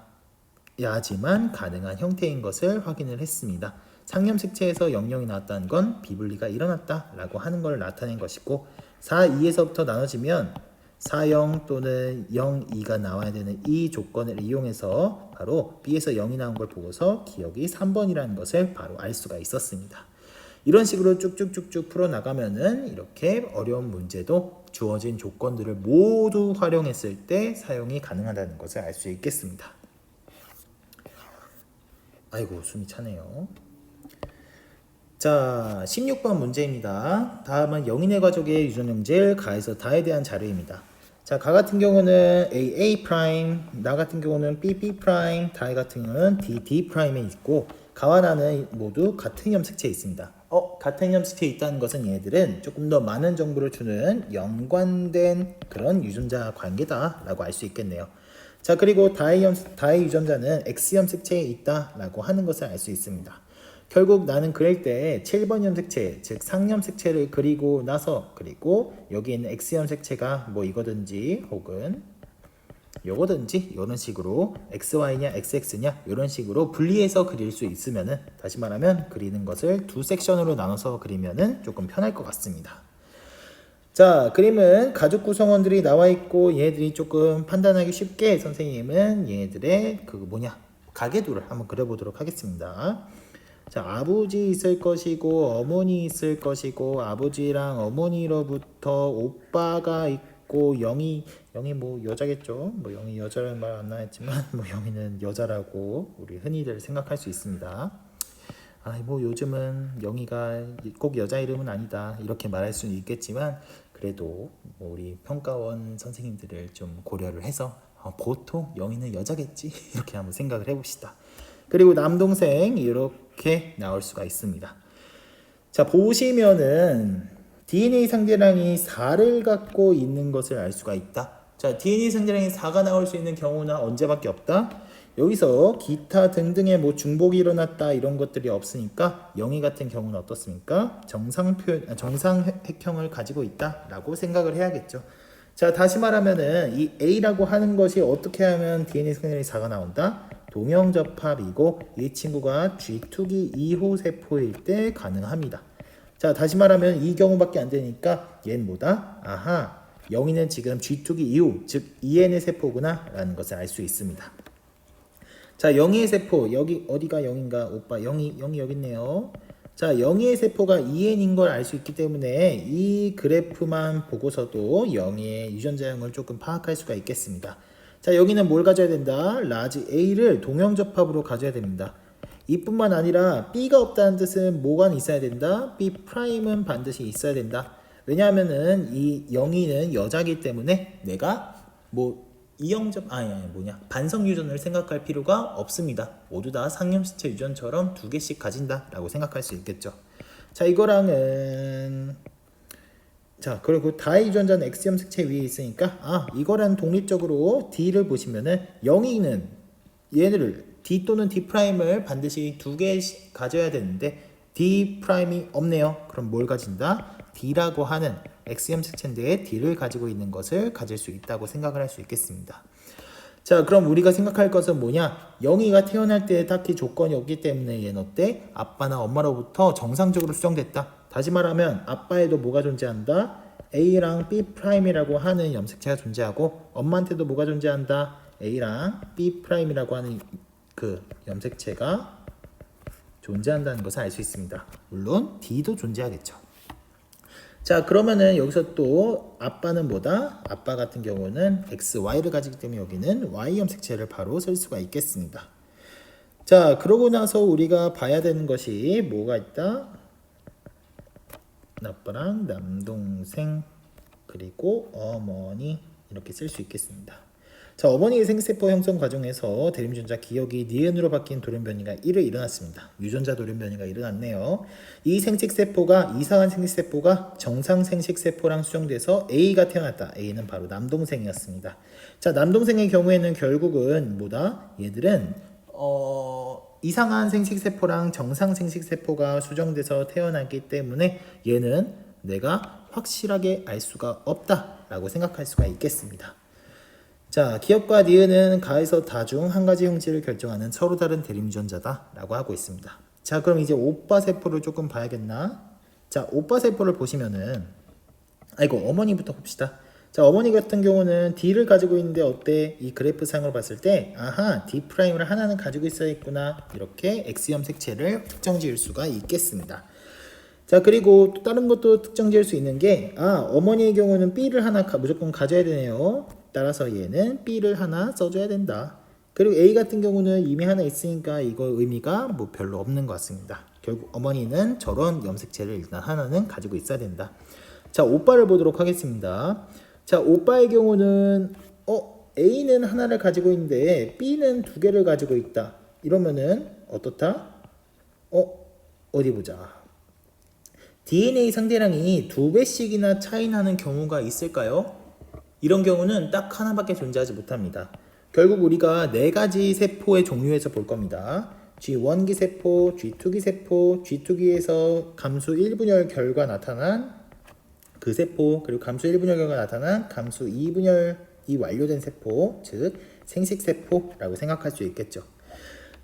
가능한 형태인 것을 확인을 했습니다. 상염색체에서 00이 나왔다는 건 비분리가 일어났다라고 하는 걸 나타낸 것이고 4, 2에서부터 나눠지면 4, 0 또는 0, 2가 나와야 되는 이 조건을 이용해서 바로 B에서 0이 나온 걸 보고서 기억이 3번이라는 것을 바로 알 수가 있었습니다. 이런 식으로 쭉쭉쭉쭉 풀어나가면은 이렇게 어려운 문제도 주어진 조건들을 모두 활용했을 때 사용이 가능하다는 것을 알 수 있겠습니다. 아이고, 숨이 차네요. 자, 16번 문제입니다. 다음은 영인의 가족의 유전형질 가에서 다에 대한 자료입니다. 자, 가 같은 경우는 AA', 나 같은 경우는 BB', 다에 같은 경우는 DD'에 있고 가와 나는 모두 같은 염색체에 있습니다. 같은 염색체에 있다는 것은 얘들은 조금 더 많은 정보를 주는 연관된 그런 유전자 관계다라고 알 수 있겠네요. 자, 그리고 다의 유전자는 X 염색체에 있다라고 하는 것을 알 수 있습니다. 결국 나는 그릴 때 7번 염색체, 즉 상염색체를 그리고 나서 그리고 여기 있는 X 염색체가 뭐 이거든지 혹은 요거든지 이런 식으로 XY냐 XX냐 이런 식으로 분리해서 그릴 수 있으면은 다시 말하면 그리는 것을 두 섹션으로 나눠서 그리면은 조금 편할 것 같습니다. 자, 그림은 가족 구성원들이 나와 있고 얘네들이 조금 판단하기 쉽게 선생님은 얘네들의 가계도를 한번 그려보도록 하겠습니다. 자, 아버지 있을 것이고 어머니 있을 것이고 아버지랑 어머니로부터 오빠가 있고 영이 뭐 여자겠죠. 뭐 영이 여자라는 말 안 나왔지만 뭐 영이는 여자라고 우리 흔히들 생각할 수 있습니다. 뭐 요즘은 영이가 꼭 여자 이름은 아니다 이렇게 말할 수는 있겠지만 그래도 뭐 우리 평가원 선생님들을 좀 고려를 해서 보통 영이는 여자겠지 이렇게 한번 생각을 해봅시다. 그리고 남동생 이렇게 나올 수가 있습니다. 자, 보시면은 DNA 상대량이 4를 갖고 있는 것을 알 수가 있다. 자, DNA 상대량이 4가 나올 수 있는 경우는 언제밖에 없다? 여기서 기타 등등의 뭐 중복이 일어났다 이런 것들이 없으니까 영이 같은 경우는 어떻습니까? 정상획형을 가지고 있다라고 생각을 해야겠죠. 자, 다시 말하면은 이 A라고 하는 것이 어떻게 하면 DNA 상대량이 4가 나온다? 동형접합이고 이 친구가 G2기 이후 세포일 때 가능합니다. 자, 다시 말하면 이 경우밖에 안 되니까 얘는 뭐다? 영이는 지금 G2기 이후 즉 EN의 세포구나 라는 것을 알 수 있습니다. 자, 영이의 세포 여기 어디가 영인가? 오빠 영이 여기 있네요. 자, 영이의 세포가 EN인 걸 알 수 있기 때문에 이 그래프만 보고서도 영이의 유전자형을 조금 파악할 수가 있겠습니다. 자, 여기는 뭘 가져야 된다? 라지 A를 동형접합으로 가져야 됩니다. 이뿐만 아니라 B가 없다는 뜻은 뭐가 있어야 된다? B'은 반드시 있어야 된다. 왜냐하면은 이 영이는 여자기 때문에 내가 반성 유전을 생각할 필요가 없습니다. 모두 다 상염시체 유전처럼 2개씩 가진다라고 생각할 수 있겠죠. 자, 그리고 다의 유전자는 X 염색체 위에 있으니까 이거랑 독립적으로 D를 보시면은 영이는 얘네를 D 또는 D'을 반드시 2개씩 가져야 되는데 D'이 없네요. 그럼 뭘 가진다? D라고 하는 X 염색체인데 D를 가지고 있는 것을 가질 수 있다고 생각을 할 수 있겠습니다. 자, 그럼 우리가 생각할 것은 뭐냐? 영이가 태어날 때 딱히 조건이 없기 때문에 얘는 어때? 아빠나 엄마로부터 정상적으로 수정됐다. 다시 말하면 아빠에도 뭐가 존재한다? A랑 B'이라고 하는 염색체가 존재하고 엄마한테도 뭐가 존재한다? A랑 B'이라고 하는 그 염색체가 존재한다는 것을 알 수 있습니다. 물론 D도 존재하겠죠. 자, 그러면은 여기서 또 아빠는 뭐다? 아빠 같은 경우는 X, Y를 가지기 때문에 여기는 Y 염색체를 바로 쓸 수가 있겠습니다. 자, 그러고 나서 우리가 봐야 되는 것이 뭐가 있다? 아빠랑 남동생 그리고 어머니 이렇게 쓸 수 있겠습니다. 자, 어머니의 생세포 형성 과정에서 대림전자 기억이 니은으로 바뀐 돌연변이가 1을 일어났습니다. 유전자 돌연변이가 일어났네요. 이 생식세포가 이상한 생식세포가 정상 생식세포랑 수정돼서 A가 태어났다. A는 바로 남동생이었습니다. 자, 남동생의 경우에는 결국은 뭐다? 얘들은 이상한 생식세포랑 정상 생식세포가 수정돼서 태어났기 때문에 얘는 내가 확실하게 알 수가 없다라고 생각할 수가 있겠습니다. 자, 기억과 니은은 가에서 다 중 한 가지 형질을 결정하는 서로 다른 대림유전자다라고 하고 있습니다. 자, 그럼 이제 오빠 세포를 조금 봐야겠나? 자, 오빠 세포를 보시면은 어머니부터 봅시다. 자, 어머니 같은 경우는 D를 가지고 있는데 어때? 이 그래프상으로 봤을 때 아하, D'를 하나는 가지고 있어야겠구나. 이렇게 X 염색체를 특정 지을 수가 있겠습니다. 자, 그리고 또 다른 것도 특정 지을 수 있는 게 어머니의 경우는 B를 하나 무조건 가져야 되네요. 따라서 얘는 B를 하나 써줘야 된다. 그리고 A 같은 경우는 이미 하나 있으니까 이거 의미가 뭐 별로 없는 것 같습니다. 결국 어머니는 저런 염색체를 일단 하나는 가지고 있어야 된다. 자, 오빠를 보도록 하겠습니다. 자, 오빠의 경우는 A는 하나를 가지고 있는데 B는 두 개를 가지고 있다. 이러면은 어떻다? 어디 보자. DNA 상대량이 2배씩이나 차이 나는 경우가 있을까요? 이런 경우는 딱 하나밖에 존재하지 못합니다. 결국 우리가 4가지 세포의 종류에서 볼 겁니다. G1기 세포, G2기 세포, G2기에서 감수 1분열 결과 나타난 그 세포, 그리고 감수 1분열 결과 나타난 감수 2분열이 완료된 세포, 즉 생식세포라고 생각할 수 있겠죠.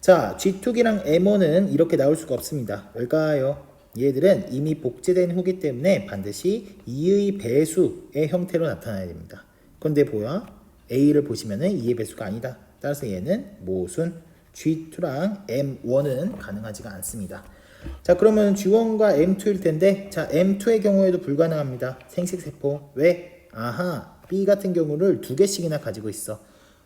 자, G2기랑 M1은 이렇게 나올 수가 없습니다. 왜일까요? 얘들은 이미 복제된 후기 때문에 반드시 2의 배수의 형태로 나타나야 됩니다. 그런데 뭐야? A를 보시면은 2의 배수가 아니다. 따라서 얘는 모순. G2랑 M1은 가능하지가 않습니다. 자, 그러면 G1과 M2일 텐데, 자, M2의 경우에도 불가능합니다. 생식세포. 왜? 아하, B 같은 경우를 2개씩이나 가지고 있어.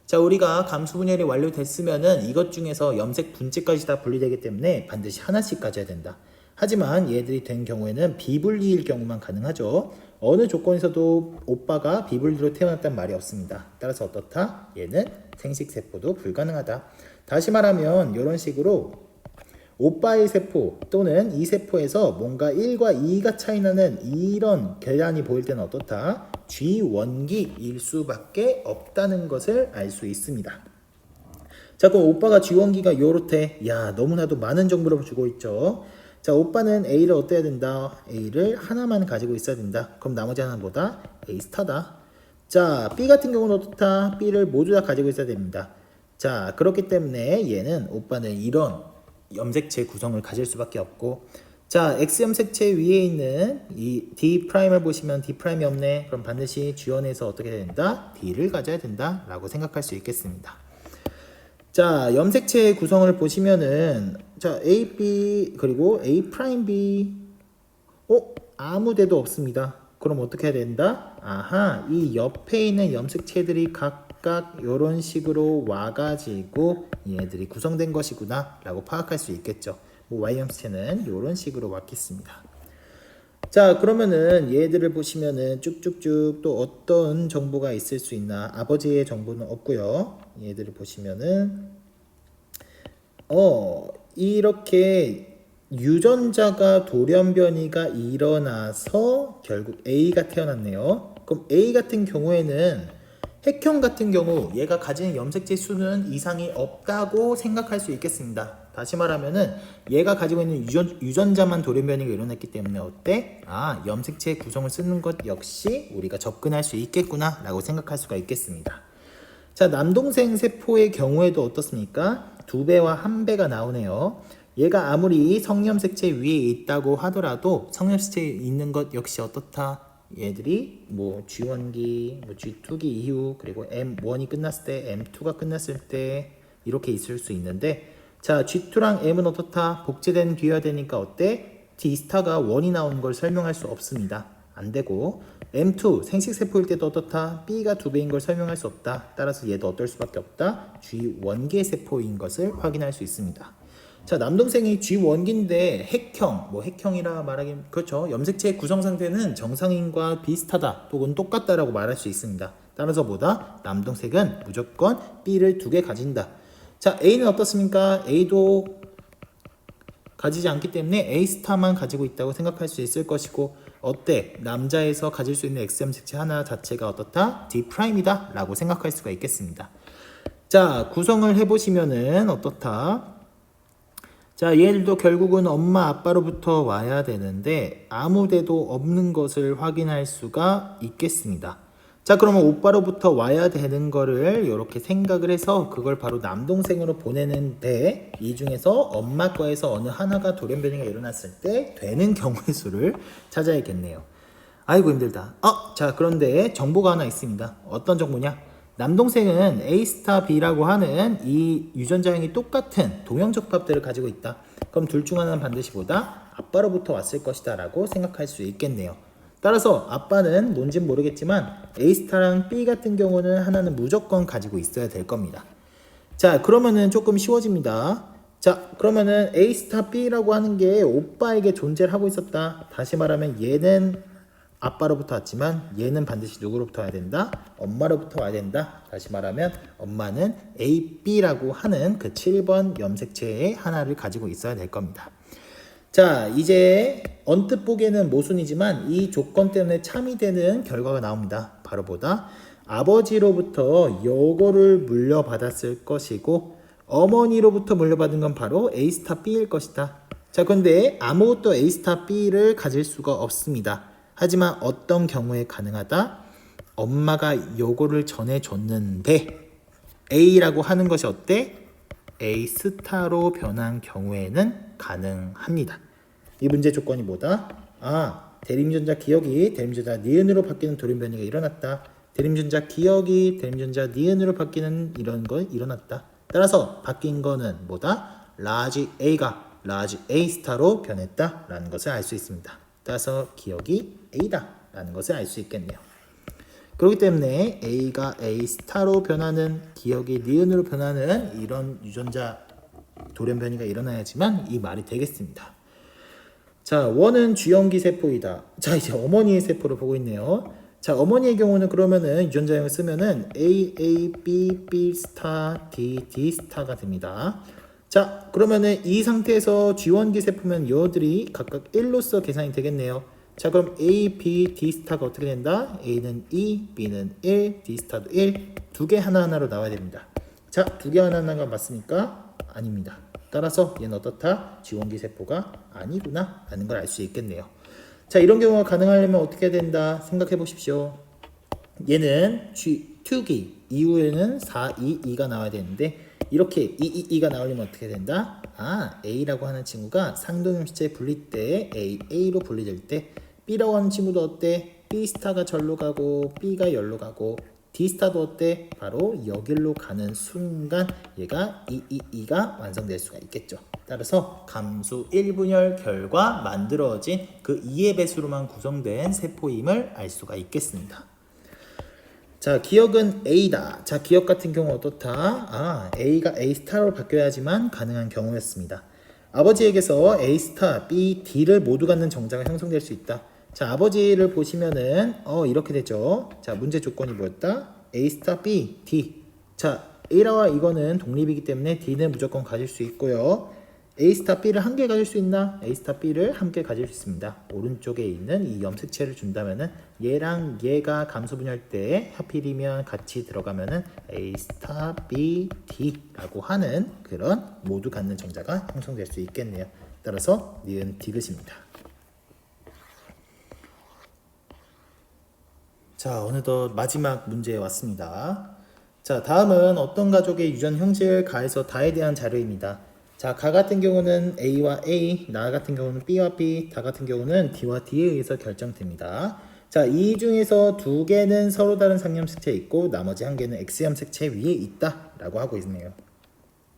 자, 우리가 감수 분열이 완료됐으면은 이것 중에서 염색 분지까지 다 분리되기 때문에 반드시 하나씩 가져야 된다. 하지만 얘들이 된 경우에는 비분리일 경우만 가능하죠. 어느 조건에서도 오빠가 비분리로 태어났다는 말이 없습니다. 따라서 어떻다? 얘는 생식세포도 불가능하다. 다시 말하면 이런 식으로 오빠의 세포 또는 이 세포에서 뭔가 1과 2가 차이나는 이런 계란이 보일 때는 어떻다? G1기일 수밖에 없다는 것을 알 수 있습니다. 자, 그럼 오빠가 G1기가 요렇대. 야, 너무나도 많은 정보를 주고 있죠. 자, 오빠는 A를 어때야 된다? A를 하나만 가지고 있어야 된다. 그럼 나머지 하나는 뭐다? A 스타다. 자, B 같은 경우는 어떻다? B를 모두 다 가지고 있어야 됩니다. 자, 그렇기 때문에 얘는 오빠는 이런 염색체 구성을 가질 수밖에 없고, 자, X 염색체 위에 있는 이 D'을 보시면 D'이 없네. 그럼 반드시 G1에서 어떻게 된다? D를 가져야 된다 라고 생각할 수 있겠습니다. 자, 염색체의 구성을 보시면은 자, A, B 그리고 A 프라임 B 아무 데도 없습니다. 그럼 어떻게 해야 된다? 아하, 이 옆에 있는 염색체들이 각각 이런 식으로 와가지고 얘들이 구성된 것이구나 라고 파악할 수 있겠죠. 뭐 Y 염색체는 이런 식으로 왔겠습니다. 자, 그러면은 얘들을 보시면은 쭉쭉쭉 또 어떤 정보가 있을 수 있나? 아버지의 정보는 없고요. 얘들을 보시면은 이렇게 유전자가 돌연변이가 일어나서 결국 A가 태어났네요. 그럼 A 같은 경우에는 핵형 같은 경우 얘가 가지는 염색체 수는 이상이 없다고 생각할 수 있겠습니다. 다시 말하면은 얘가 가지고 있는 유전자만 돌연변이가 일어났기 때문에 어때? 염색체 구성을 쓰는 것 역시 우리가 접근할 수 있겠구나 라고 생각할 수가 있겠습니다. 자, 남동생 세포의 경우에도 어떻습니까? 2배와 1배가 나오네요. 얘가 아무리 성염색체 위에 있다고 하더라도 성염색체에 있는 것 역시 어떻다? 얘들이 뭐 G1기, 뭐 G2기 이후 그리고 M1이 끝났을 때, M2가 끝났을 때 이렇게 있을 수 있는데 자 G2랑 M은 어떻다? 복제된 뒤여야 되니까 어때? D스타가 1이 나오는 걸 설명할 수 없습니다. 안 되고 M2 생식세포일 때도 어떻다? B가 2배인 걸 설명할 수 없다. 따라서 얘도 어떨 수밖에 없다. G1계 세포인 것을 확인할 수 있습니다. 자 남동생이 G1기인데 핵형, 뭐 핵형이라 말하기 그렇죠. 염색체의 구성 상태는 정상인과 비슷하다 또는 똑같다라고 말할 수 있습니다. 따라서 뭐다? 남동생은 무조건 B를 2개 가진다. 자 A는 어떻습니까? A도 가지지 않기 때문에 A 스타만 가지고 있다고 생각할 수 있을 것이고 어때? 남자에서 가질 수 있는 X염색체 하나 자체가 어떻다? D'이다 라고 생각할 수가 있겠습니다. 자 구성을 해보시면은 어떻다? 자 얘들도 결국은 엄마 아빠로부터 와야 되는데 아무데도 없는 것을 확인할 수가 있겠습니다. 자 그러면 오빠로부터 와야 되는 거를 이렇게 생각을 해서 그걸 바로 남동생으로 보내는데 이 중에서 엄마 거에서 어느 하나가 돌연변이가 일어났을 때 되는 경우의 수를 찾아야겠네요. 아이고 힘들다. 자 그런데 정보가 하나 있습니다. 어떤 정보냐? 남동생은 A 스타 B라고 하는 이 유전자형이 똑같은 동형적합들을 가지고 있다. 그럼 둘 중 하나는 반드시 보다 아빠로부터 왔을 것이다 라고 생각할 수 있겠네요. 따라서 아빠는 뭔진 모르겠지만 A 스타랑 B 같은 경우는 하나는 무조건 가지고 있어야 될 겁니다. 자 그러면은 조금 쉬워집니다. 자 그러면은 A 스타 B라고 하는 게 오빠에게 존재를 하고 있었다. 다시 말하면 얘는 아빠로부터 왔지만 얘는 반드시 누구로부터 와야 된다? 엄마로부터 와야 된다. 다시 말하면 엄마는 AB라고 하는 그 7번 염색체의 하나를 가지고 있어야 될 겁니다. 자 이제 언뜻 보기에는 모순이지만 이 조건 때문에 참이 되는 결과가 나옵니다. 바로 보다 아버지로부터 요거를 물려받았을 것이고 어머니로부터 물려받은 건 바로 A 스타 B일 것이다. 자 근데 아무것도 A 스타 B를 가질 수가 없습니다. 하지만 어떤 경우에 가능하다? 엄마가 요거를 전해줬는데 A라고 하는 것이 어때? A 스타로 변한 경우에는 가능합니다. 이 문제 조건이 뭐다? 대림전자 기억이 대림전자 니은으로 바뀌는 돌연변이가 일어났다. 대림전자 기억이 대림전자 니은으로 바뀌는 이런 거 일어났다. 따라서 바뀐 거는 뭐다? 라지 A가 라지 A 스타로 변했다 라는 것을 알 수 있습니다. 따라서 기억이 A다 라는 것을 알 수 있겠네요. 그렇기 때문에 A가 A 스타로 변하는 기억이 니은으로 변하는 이런 유전자 돌연변이가 일어나야지만 이 말이 되겠습니다. 자 원은 G형기 세포이다. 자 이제 어머니의 세포를 보고 있네요. 자 어머니의 경우는 그러면은 유전자형을 쓰면은 A, A, B, B 스타, D, D 스타가 됩니다. 자 그러면은 이 상태에서 G1기 세포면 요들이 각각 1로서 계산이 되겠네요. 자 그럼 A, B, D 스타가 어떻게 된다? A는 2, B는 1, D 스타도 1 두 개 하나하나로 나와야 됩니다. 자 두 개 하나하나가 맞습니까? 아닙니다. 따라서 얘는 어떻다? G1기 세포가 아니구나 라는 걸 알 수 있겠네요. 자 이런 경우가 가능하려면 어떻게 해야 된다? 생각해 보십시오. 얘는 G2기 이후에는 4, 2, 2가 나와야 되는데 이렇게 2가 나오려면 어떻게 된다? A라고 하는 친구가 상동염색체 분리 때 A로 분리될 때 B라고 하는 친구도 어때? B 스타가 절로 가고 B가 열로 가고 D 스타도 어때? 바로 여길로 가는 순간 얘가 2가 완성될 수가 있겠죠. 따라서 감수 1분열 결과 만들어진 그 2의 배수로만 구성된 세포임을 알 수가 있겠습니다. 자 기억은 A다. 자 기억 같은 경우 어떻다? A가 A 스타로 바뀌어야지만 가능한 경우였습니다. 아버지에게서 A 스타, B, D를 모두 갖는 정자가 형성될 수 있다. 자 아버지를 보시면은 이렇게 되죠. 자 문제 조건이 뭐였다? A 스타, B, D. 자 A라와 이거는 독립이기 때문에 D는 무조건 가질 수 있고요. A 스타 B를 한 개 가질 수 있나? A 스타 B를 함께 가질 수 있습니다. 오른쪽에 있는 이 염색체를 준다면은 얘랑 얘가 감수 분열 때 하필이면 같이 들어가면은 A 스타 B, D라고 하는 그런 모두 갖는 정자가 형성될 수 있겠네요. 따라서 니은 디귿입니다. 자 어느덧 마지막 문제에 왔습니다. 자 다음은 어떤 가족의 유전 형질 가에서 다에 대한 자료입니다. 자, 가 같은 경우는 A와 A, 나 같은 경우는 B와 B, 다 같은 경우는 D와 D에 의해서 결정됩니다. 자, 이 중에서 두 개는 서로 다른 상염색체에 있고 나머지 한 개는 X염색체 위에 있다 라고 하고 있네요.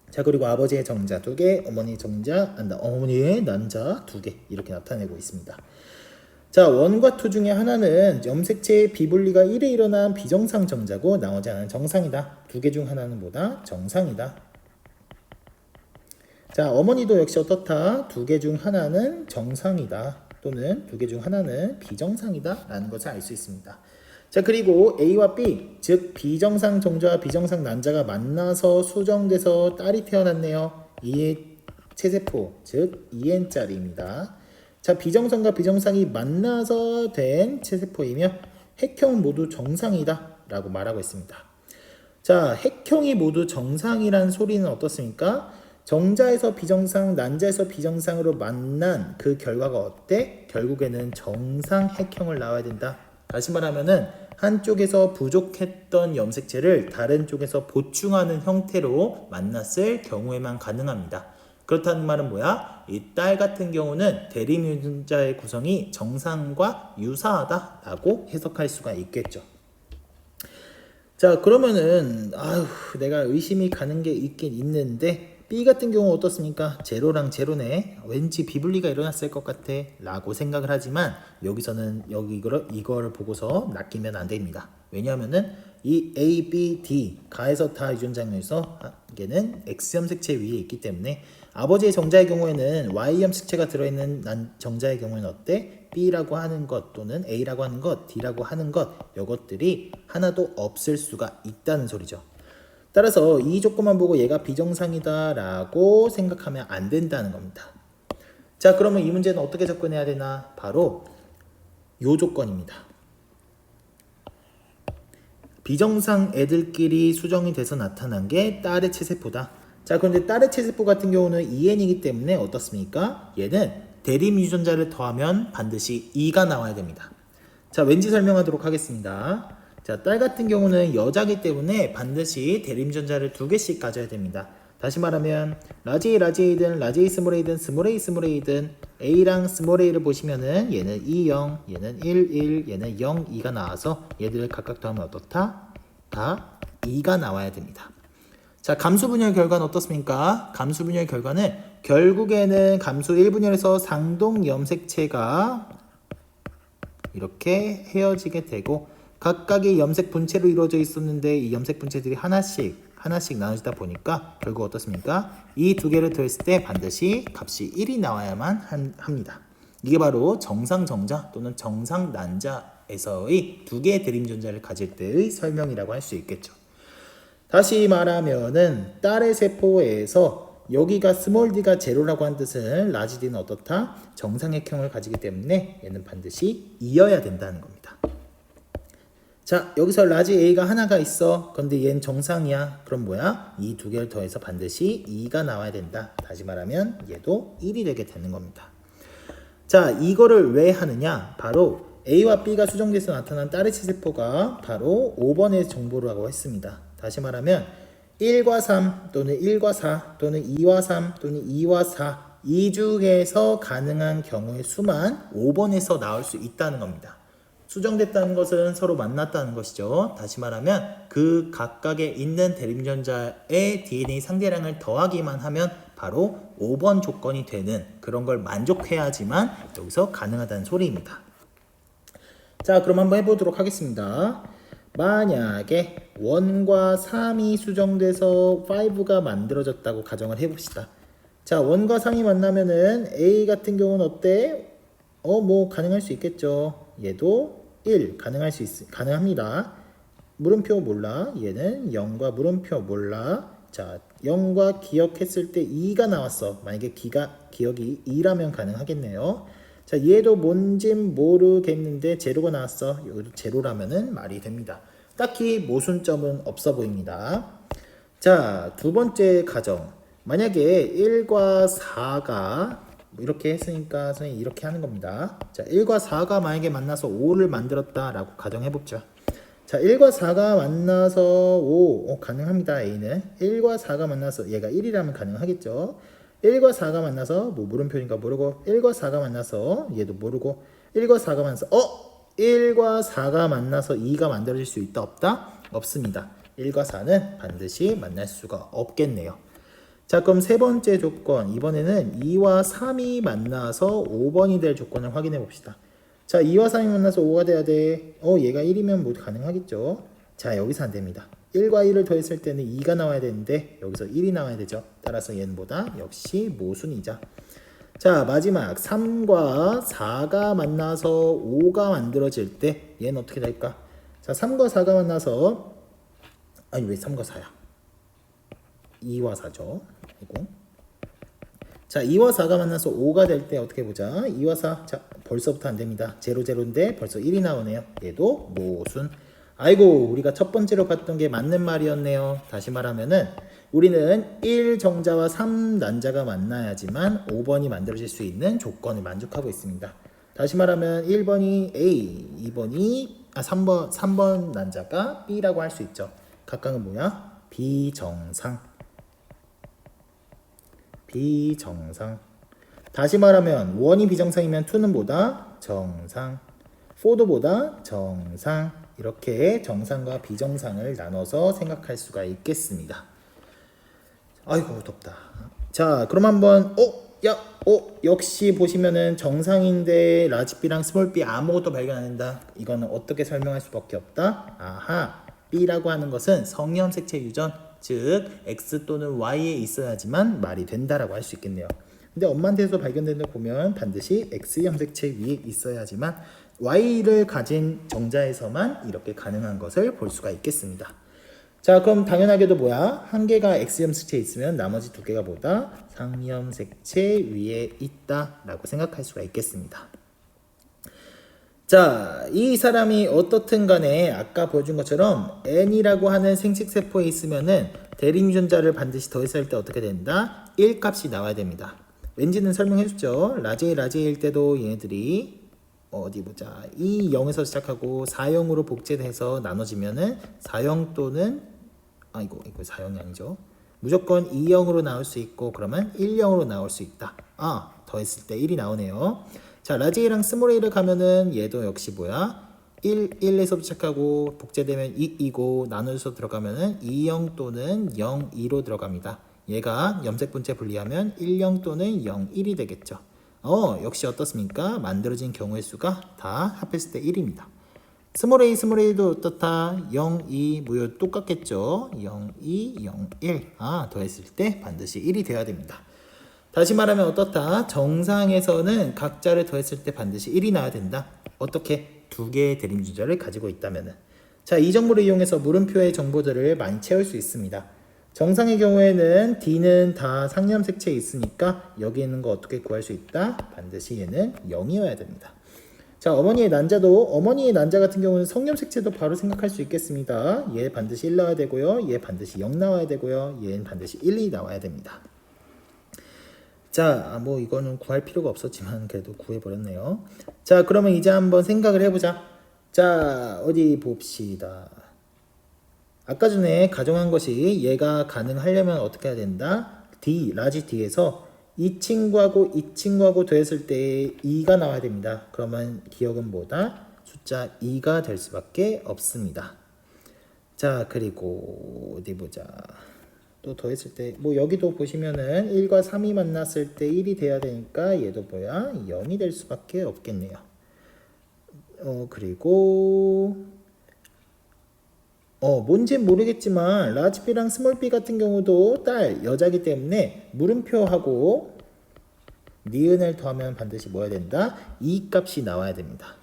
자, 그리고 아버지의 정자 2개, 어머니의 난자 2개 이렇게 나타내고 있습니다. 자, 1과 2 중에 하나는 염색체의 비분리가 1에 일어난 비정상 정자고 나머지 하나는 정상이다. 2개 중 하나는 뭐다? 정상이다. 자, 어머니도 역시 어떻다? 2개 중 하나는 정상이다. 또는 2개 중 하나는 비정상이다 라는 것을 알 수 있습니다. 자, 그리고 A와 B, 즉 비정상 정자와 비정상 난자가 만나서 수정돼서 딸이 태어났네요. 이의 체세포, 즉 EN짜리입니다. 자, 비정상과 비정상이 만나서 된 체세포이며 핵형 모두 정상이다 라고 말하고 있습니다. 자, 핵형이 모두 정상이란 소리는 어떻습니까? 정자에서 비정상, 난자에서 비정상으로 만난 그 결과가 어때? 결국에는 정상 핵형을 나와야 된다. 다시 말하면은 한쪽에서 부족했던 염색체를 다른 쪽에서 보충하는 형태로 만났을 경우에만 가능합니다. 그렇다는 말은 뭐야? 이 딸 같은 경우는 대립유전자의 구성이 정상과 유사하다라고 해석할 수가 있겠죠. 자, 그러면은 내가 의심이 가는 게 있긴 있는데 B 같은 경우 어떻습니까? 제로랑 제로네. 왠지 비분리가 일어났을 것 같아 라고 생각을 하지만 여기서는 이거를 보고서 낚이면 안 됩니다. 왜냐하면은 이 A, B, D 가에서 다 유전자에서 얘는 X염색체 위에 있기 때문에 아버지의 정자의 경우에는 Y염색체가 들어있는 정자의 경우에는 어때? B라고 하는 것 또는 A라고 하는 것, D라고 하는 것 이것들이 하나도 없을 수가 있다는 소리죠. 따라서 이 조건만 보고 얘가 비정상이다 라고 생각하면 안 된다는 겁니다. 자, 그러면 이 문제는 어떻게 접근해야 되나? 바로 요 조건입니다. 비정상 애들끼리 수정이 돼서 나타난 게 딸의 체세포다. 자, 그런데 딸의 체세포 같은 경우는 EN이기 때문에 어떻습니까? 얘는 대립 유전자를 더하면 반드시 2가 나와야 됩니다. 자, 왠지 설명하도록 하겠습니다. 자, 딸 같은 경우는 여자기 때문에 반드시 대립유전자를 2개씩 가져야 됩니다. 다시 말하면 라지 A든 라지 A 스몰 A든 스몰 A 스몰 A든 A랑 스몰 A를 보시면은 얘는 2, 0, 얘는 1, 1, 얘는 0, 2가 나와서 얘들을 각각 더하면 어떻다? 다 2가 나와야 됩니다. 자, 감수분열 결과는 어떻습니까? 감수분열 결과는 결국에는 감수 1분열에서 상동 염색체가 이렇게 헤어지게 되고 각각의 염색 분체로 이루어져 있었는데 이 염색 분체들이 하나씩 나눠지다 보니까 결국 어떻습니까? 이 두 개를 더했을 때 반드시 값이 1이 나와야만 합니다. 이게 바로 정상 정자 또는 정상 난자에서의 두 개의 대립유전자를 가질 때의 설명이라고 할 수 있겠죠. 다시 말하면은 딸의 세포에서 여기가 스몰 d가 제로라고 한 뜻은 라지 d는 어떻다? 정상핵형을 가지기 때문에 얘는 반드시 2여야 된다는 겁니다. 자, 여기서 라지 A가 하나가 있어. 근데 얘는 정상이야. 그럼 뭐야? 이 두 개를 더해서 반드시 2가 나와야 된다. 다시 말하면 얘도 1이 되게 되는 겁니다. 자, 이거를 왜 하느냐? 바로 A와 B가 수정돼서 나타난 딸의 체세포가 바로 5번의 정보라고 했습니다. 다시 말하면 1과 3 또는 1과 4 또는 2와 3 또는 2와 4 이 중에서 가능한 경우의 수만 5번에서 나올 수 있다는 겁니다. 수정됐다는 것은 서로 만났다는 것이죠. 다시 말하면 그 각각에 있는 대립유전자의 DNA 상대량을 더하기만 하면 바로 5번 조건이 되는 그런 걸 만족해야지만 여기서 가능하다는 소리입니다. 자, 그럼 한번 해보도록 하겠습니다. 만약에 1과 3이 수정돼서 5가 만들어졌다고 가정을 해봅시다. 자, 1과 3이 만나면은 A 같은 경우는 어때? 뭐 가능할 수 있겠죠. 얘도 1 가능합니다. 물음표 몰라. 얘는 0과 물음표 몰라. 자, 0과 기억했을 때 2가 나왔어. 만약에 기억이 2라면 가능하겠네요. 자, 얘도 뭔진 모르겠는데 제로가 나왔어. 여기도 제로라면은 말이 됩니다. 딱히 모순점은 없어 보입니다. 자, 두 번째 가정. 만약에 1과 4가 이렇게 했으니까 선생님 이렇게 하는 겁니다. 자, 1과 4가 만약에 만나서 5를 만들었다라고 가정해봅죠. 자, 1과 4가 만나서 5 가능합니다. A는 1과 4가 만나서 얘가 1이라면 가능하겠죠. 1과 4가 만나서 뭐 물음표니까 모르고 1과 4가 만나서 얘도 모르고 1과 4가 만나서 1과 4가 만나서 2가 만들어질 수 있다 없다? 없습니다. 1과 4는 반드시 만날 수가 없겠네요. 자, 그럼 세 번째 조건, 이번에는 2와 3이 만나서 5번이 될 조건을 확인해 봅시다. 자, 2와 3이 만나서 5가 돼야 돼. 얘가 1이면 모두 가능하겠죠. 자, 여기서 안 됩니다. 1과 1을 더했을 때는 2가 나와야 되는데 여기서 1이 나와야 되죠. 따라서 얘는 뭐다? 역시 모순이자. 자, 마지막 3과 4가 만나서 5가 만들어질 때 얘는 어떻게 될까? 자, 3과 4가 만나서, 아니 왜 3과 4야? 2와 4죠. 그리고 자, 2와 4가 만나서 5가 될 때 어떻게 보자. 2와 4, 자, 벌써부터 안 됩니다. 0, 0인데 벌써 1이 나오네요. 얘도 모순. 아이고, 우리가 첫 번째로 봤던 게 맞는 말이었네요. 다시 말하면은 우리는 1 정자와 3 난자가 만나야지만 5번이 만들어질 수 있는 조건을 만족하고 있습니다. 다시 말하면 1번이 A, 3번 난자가 B라고 할 수 있죠. 각각은 뭐야? 비정상. 다시 말하면 1이 비정상이면 2는 뭐다? 정상. 4도 뭐다? 정상. 이렇게 정상과 비정상을 나눠서 생각할 수가 있겠습니다. 아이고 덥다. 자, 그럼 한번 역시 보시면은 정상인데 라지 B랑 스몰 B 아무것도 발견 안 된다. 이거는 어떻게 설명할 수밖에 없다. 아하, B라고 하는 것은 성염색체 유전, 즉 X 또는 Y에 있어야지만 말이 된다라고 할 수 있겠네요. 근데 엄마한테서 발견되는 거 보면 반드시 X 염색체 위에 있어야지만 Y를 가진 정자에서만 이렇게 가능한 것을 볼 수가 있겠습니다. 자, 그럼 당연하게도 뭐야? 한 개가 X 염색체에 있으면 나머지 두 개가 뭐다? 상염색체 위에 있다 라고 생각할 수가 있겠습니다. 자, 이 사람이 어떻든 간에 아까 보여준 것처럼 N이라고 하는 생식세포에 있으면은 대리유전자를 반드시 더했을 때 어떻게 된다? 1 값이 나와야 됩니다. 왠지는 설명해줬죠. 라지일 때도 얘네들이 어디 보자. 이 0에서 시작하고 4형으로 복제돼서 나눠지면은 4형 또는 이거 4형이 아니죠. 무조건 2형으로 나올 수 있고 그러면 1형으로 나올 수 있다. 더했을 때 1이 나오네요. 자, 라지 A랑 스몰 A를 가면은 얘도 역시 뭐야? 1에서 시작하고 복제되면 2이고 나눠서 들어가면은 2형 또는 0, 2로 들어갑니다. 얘가 염색분체 분리하면 1형 또는 0, 1이 되겠죠. 역시 어떻습니까? 만들어진 경우의 수가 다 합했을 때 1입니다. 스몰 A도 어떻다? 0, 2 무효 똑같겠죠? 0, 2, 0, 1. 더했을 때 반드시 1이 돼야 됩니다. 다시 말하면 어떻다? 정상에서는 각자를 더했을 때 반드시 1이 나와야 된다. 어떻게? 두 개의 대립유전자를 가지고 있다면은. 자, 이 정보를 이용해서 물음표의 정보들을 많이 채울 수 있습니다. 정상의 경우에는 D는 다 상염색체에 있으니까 여기 있는 거 어떻게 구할 수 있다? 반드시 얘는 0이어야 됩니다. 자, 어머니의 난자 같은 경우는 성염색체도 바로 생각할 수 있겠습니다. 얘 반드시 1 나와야 되고요. 얘 반드시 0 나와야 되고요. 얘는 반드시 1, 2 나와야 됩니다. 자, 이거는 구할 필요가 없었지만 그래도 구해버렸네요. 자, 그러면 이제 한번 생각을 해보자. 자, 어디 봅시다. 아까 전에 가정한 것이 얘가 가능하려면 어떻게 해야 된다? 라지 D에서 이 친구하고 더했을 때 2가 나와야 됩니다. 그러면 기억은 뭐다? 숫자 2가 될 수밖에 없습니다. 자, 그리고 어디 보자. 또 더했을 때 여기도 보시면은 1과 3이 만났을 때 1이 돼야 되니까 얘도 0이 될 수밖에 없겠네요. 그리고 뭔진 모르겠지만 라지 B랑 스몰 B 같은 경우도 여자기 때문에 물음표하고 니은을 더하면 반드시 뭐야 된다? 2 값이 나와야 됩니다.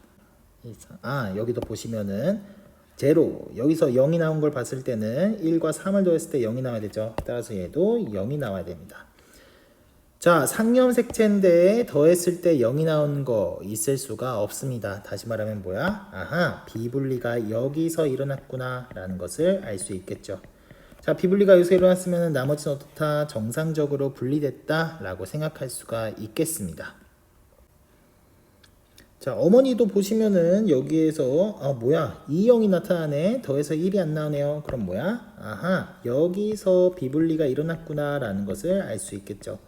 여기도 보시면은 0, 여기서 0이 나온 걸 봤을 때는 1과 3을 더했을 때 0이 나와야 되죠. 따라서 얘도 0이 나와야 됩니다. 자, 상염색체인데 더했을 때 0이 나오는 거 있을 수가 없습니다. 다시 말하면 뭐야? 비분리가 여기서 일어났구나 라는 것을 알 수 있겠죠. 자, 비분리가 여기서 일어났으면 나머지는 어떻다? 정상적으로 분리됐다 라고 생각할 수가 있겠습니다. 자, 어머니도 보시면은 여기에서 2형이 나타나네. 더해서 1이 안 나오네요. 그럼 뭐야? 여기서 비분리가 일어났구나 라는 것을 알 수 있겠죠.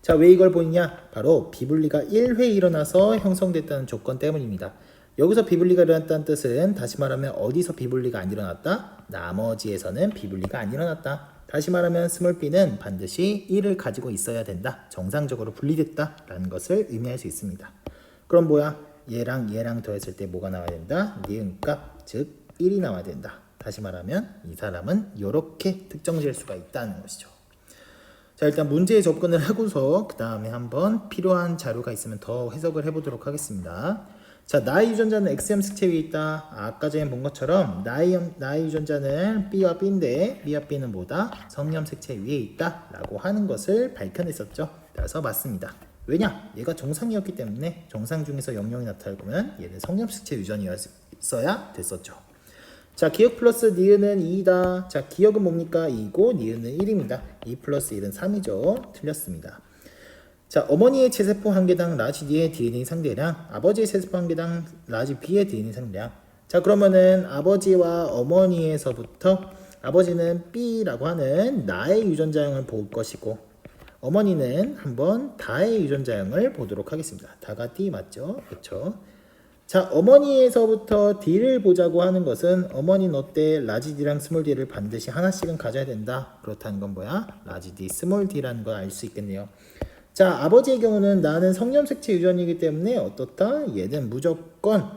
자, 왜 이걸 보느냐? 바로 비분리가 1회 일어나서 형성됐다는 조건 때문입니다. 여기서 비분리가 일어났다는 뜻은 다시 말하면 어디서 비분리가 안 일어났다? 나머지에서는 비분리가 안 일어났다. 다시 말하면 스몰 b는 반드시 1을 가지고 있어야 된다. 정상적으로 분리됐다 라는 것을 의미할 수 있습니다. 그럼 뭐야? 얘랑 더했을 때 뭐가 나와야 된다? 니은값, 즉 1이 나와야 된다. 다시 말하면 이 사람은 이렇게 특정 지을 수가 있다는 것이죠. 자, 일단 문제에 접근을 하고서 그 다음에 한번 필요한 자료가 있으면 더 해석을 해보도록 하겠습니다. 자, 나의 유전자는 X염색체 위에 있다. 아까 전에 본 것처럼 나의 유전자는 B와 B인데 B와 B는 뭐다? 성염색체 위에 있다 라고 하는 것을 밝혀냈었죠. 그래서 맞습니다. 왜냐? 얘가 정상이었기 때문에 정상 중에서 0,0이 나타날 거면 얘는 성염색체 유전이었어야 됐었죠. 자, 기억 플러스 니은은 2다. 자, 기억은 뭡니까? 2고 니은은 1입니다. 2 플러스 1은 3이죠. 틀렸습니다. 자, 어머니의 체세포 한 개당 라지 D의 DNA 상대량, 아버지의 체세포 한 개당 라지 B의 DNA 상대량. 자, 그러면은 아버지와 어머니에서부터 아버지는 B라고 하는 나의 유전자형을 볼 것이고 어머니는 한번 다의 유전자형을 보도록 하겠습니다. 다가 D 맞죠? 그렇죠? 자, 어머니에서부터 D를 보자고 하는 것은 어머니는 어때? 라지 D랑 스몰 D를 반드시 하나씩은 가져야 된다. 그렇다는 건 뭐야? 라지 D, 스몰 D라는 걸 알 수 있겠네요. 자, 아버지의 경우는 나는 성염색체 유전이기 때문에 어떻다? 얘는 무조건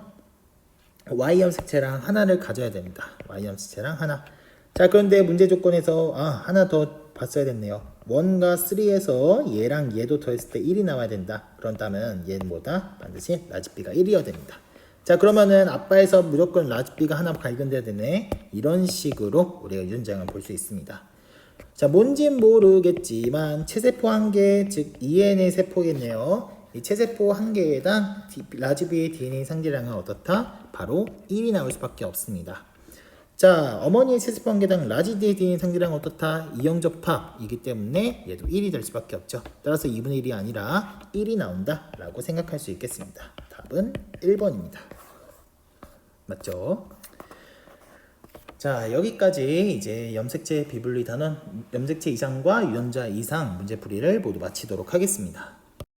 Y염색체랑 하나를 가져야 됩니다. Y염색체랑 하나. 자, 그런데 문제 조건에서 하나 더 봤어야 됐네요. 1과 3에서 얘랑 얘도 더했을 때 1이 나와야 된다. 그런다면 얘는 뭐다? 반드시 라지 B가 1이어야 됩니다. 자, 그러면은 아빠에서 무조건 라지 B가 하나 발견돼야 되네. 이런 식으로 우리가 유전자형을 볼 수 있습니다. 자, 뭔진 모르겠지만 체세포 한 개, 즉 EN의 세포겠네요. 이 체세포 한 개에당 라지 B의 DNA 상대량은 어떻다? 바로 1이 나올 수밖에 없습니다. 자, 어머니의 체세포 한 개당 라지 D의 DNA 상대량은 어떻다? 이형접합이기 때문에 얘도 1이 될 수밖에 없죠. 따라서 2분의 1이 아니라 1이 나온다 라고 생각할 수 있겠습니다. 답은 1번입니다. 맞죠? 자, 여기까지 이제 염색체 비분리 단원, 염색체 이상과 유전자 이상 문제풀이를 모두 마치도록 하겠습니다.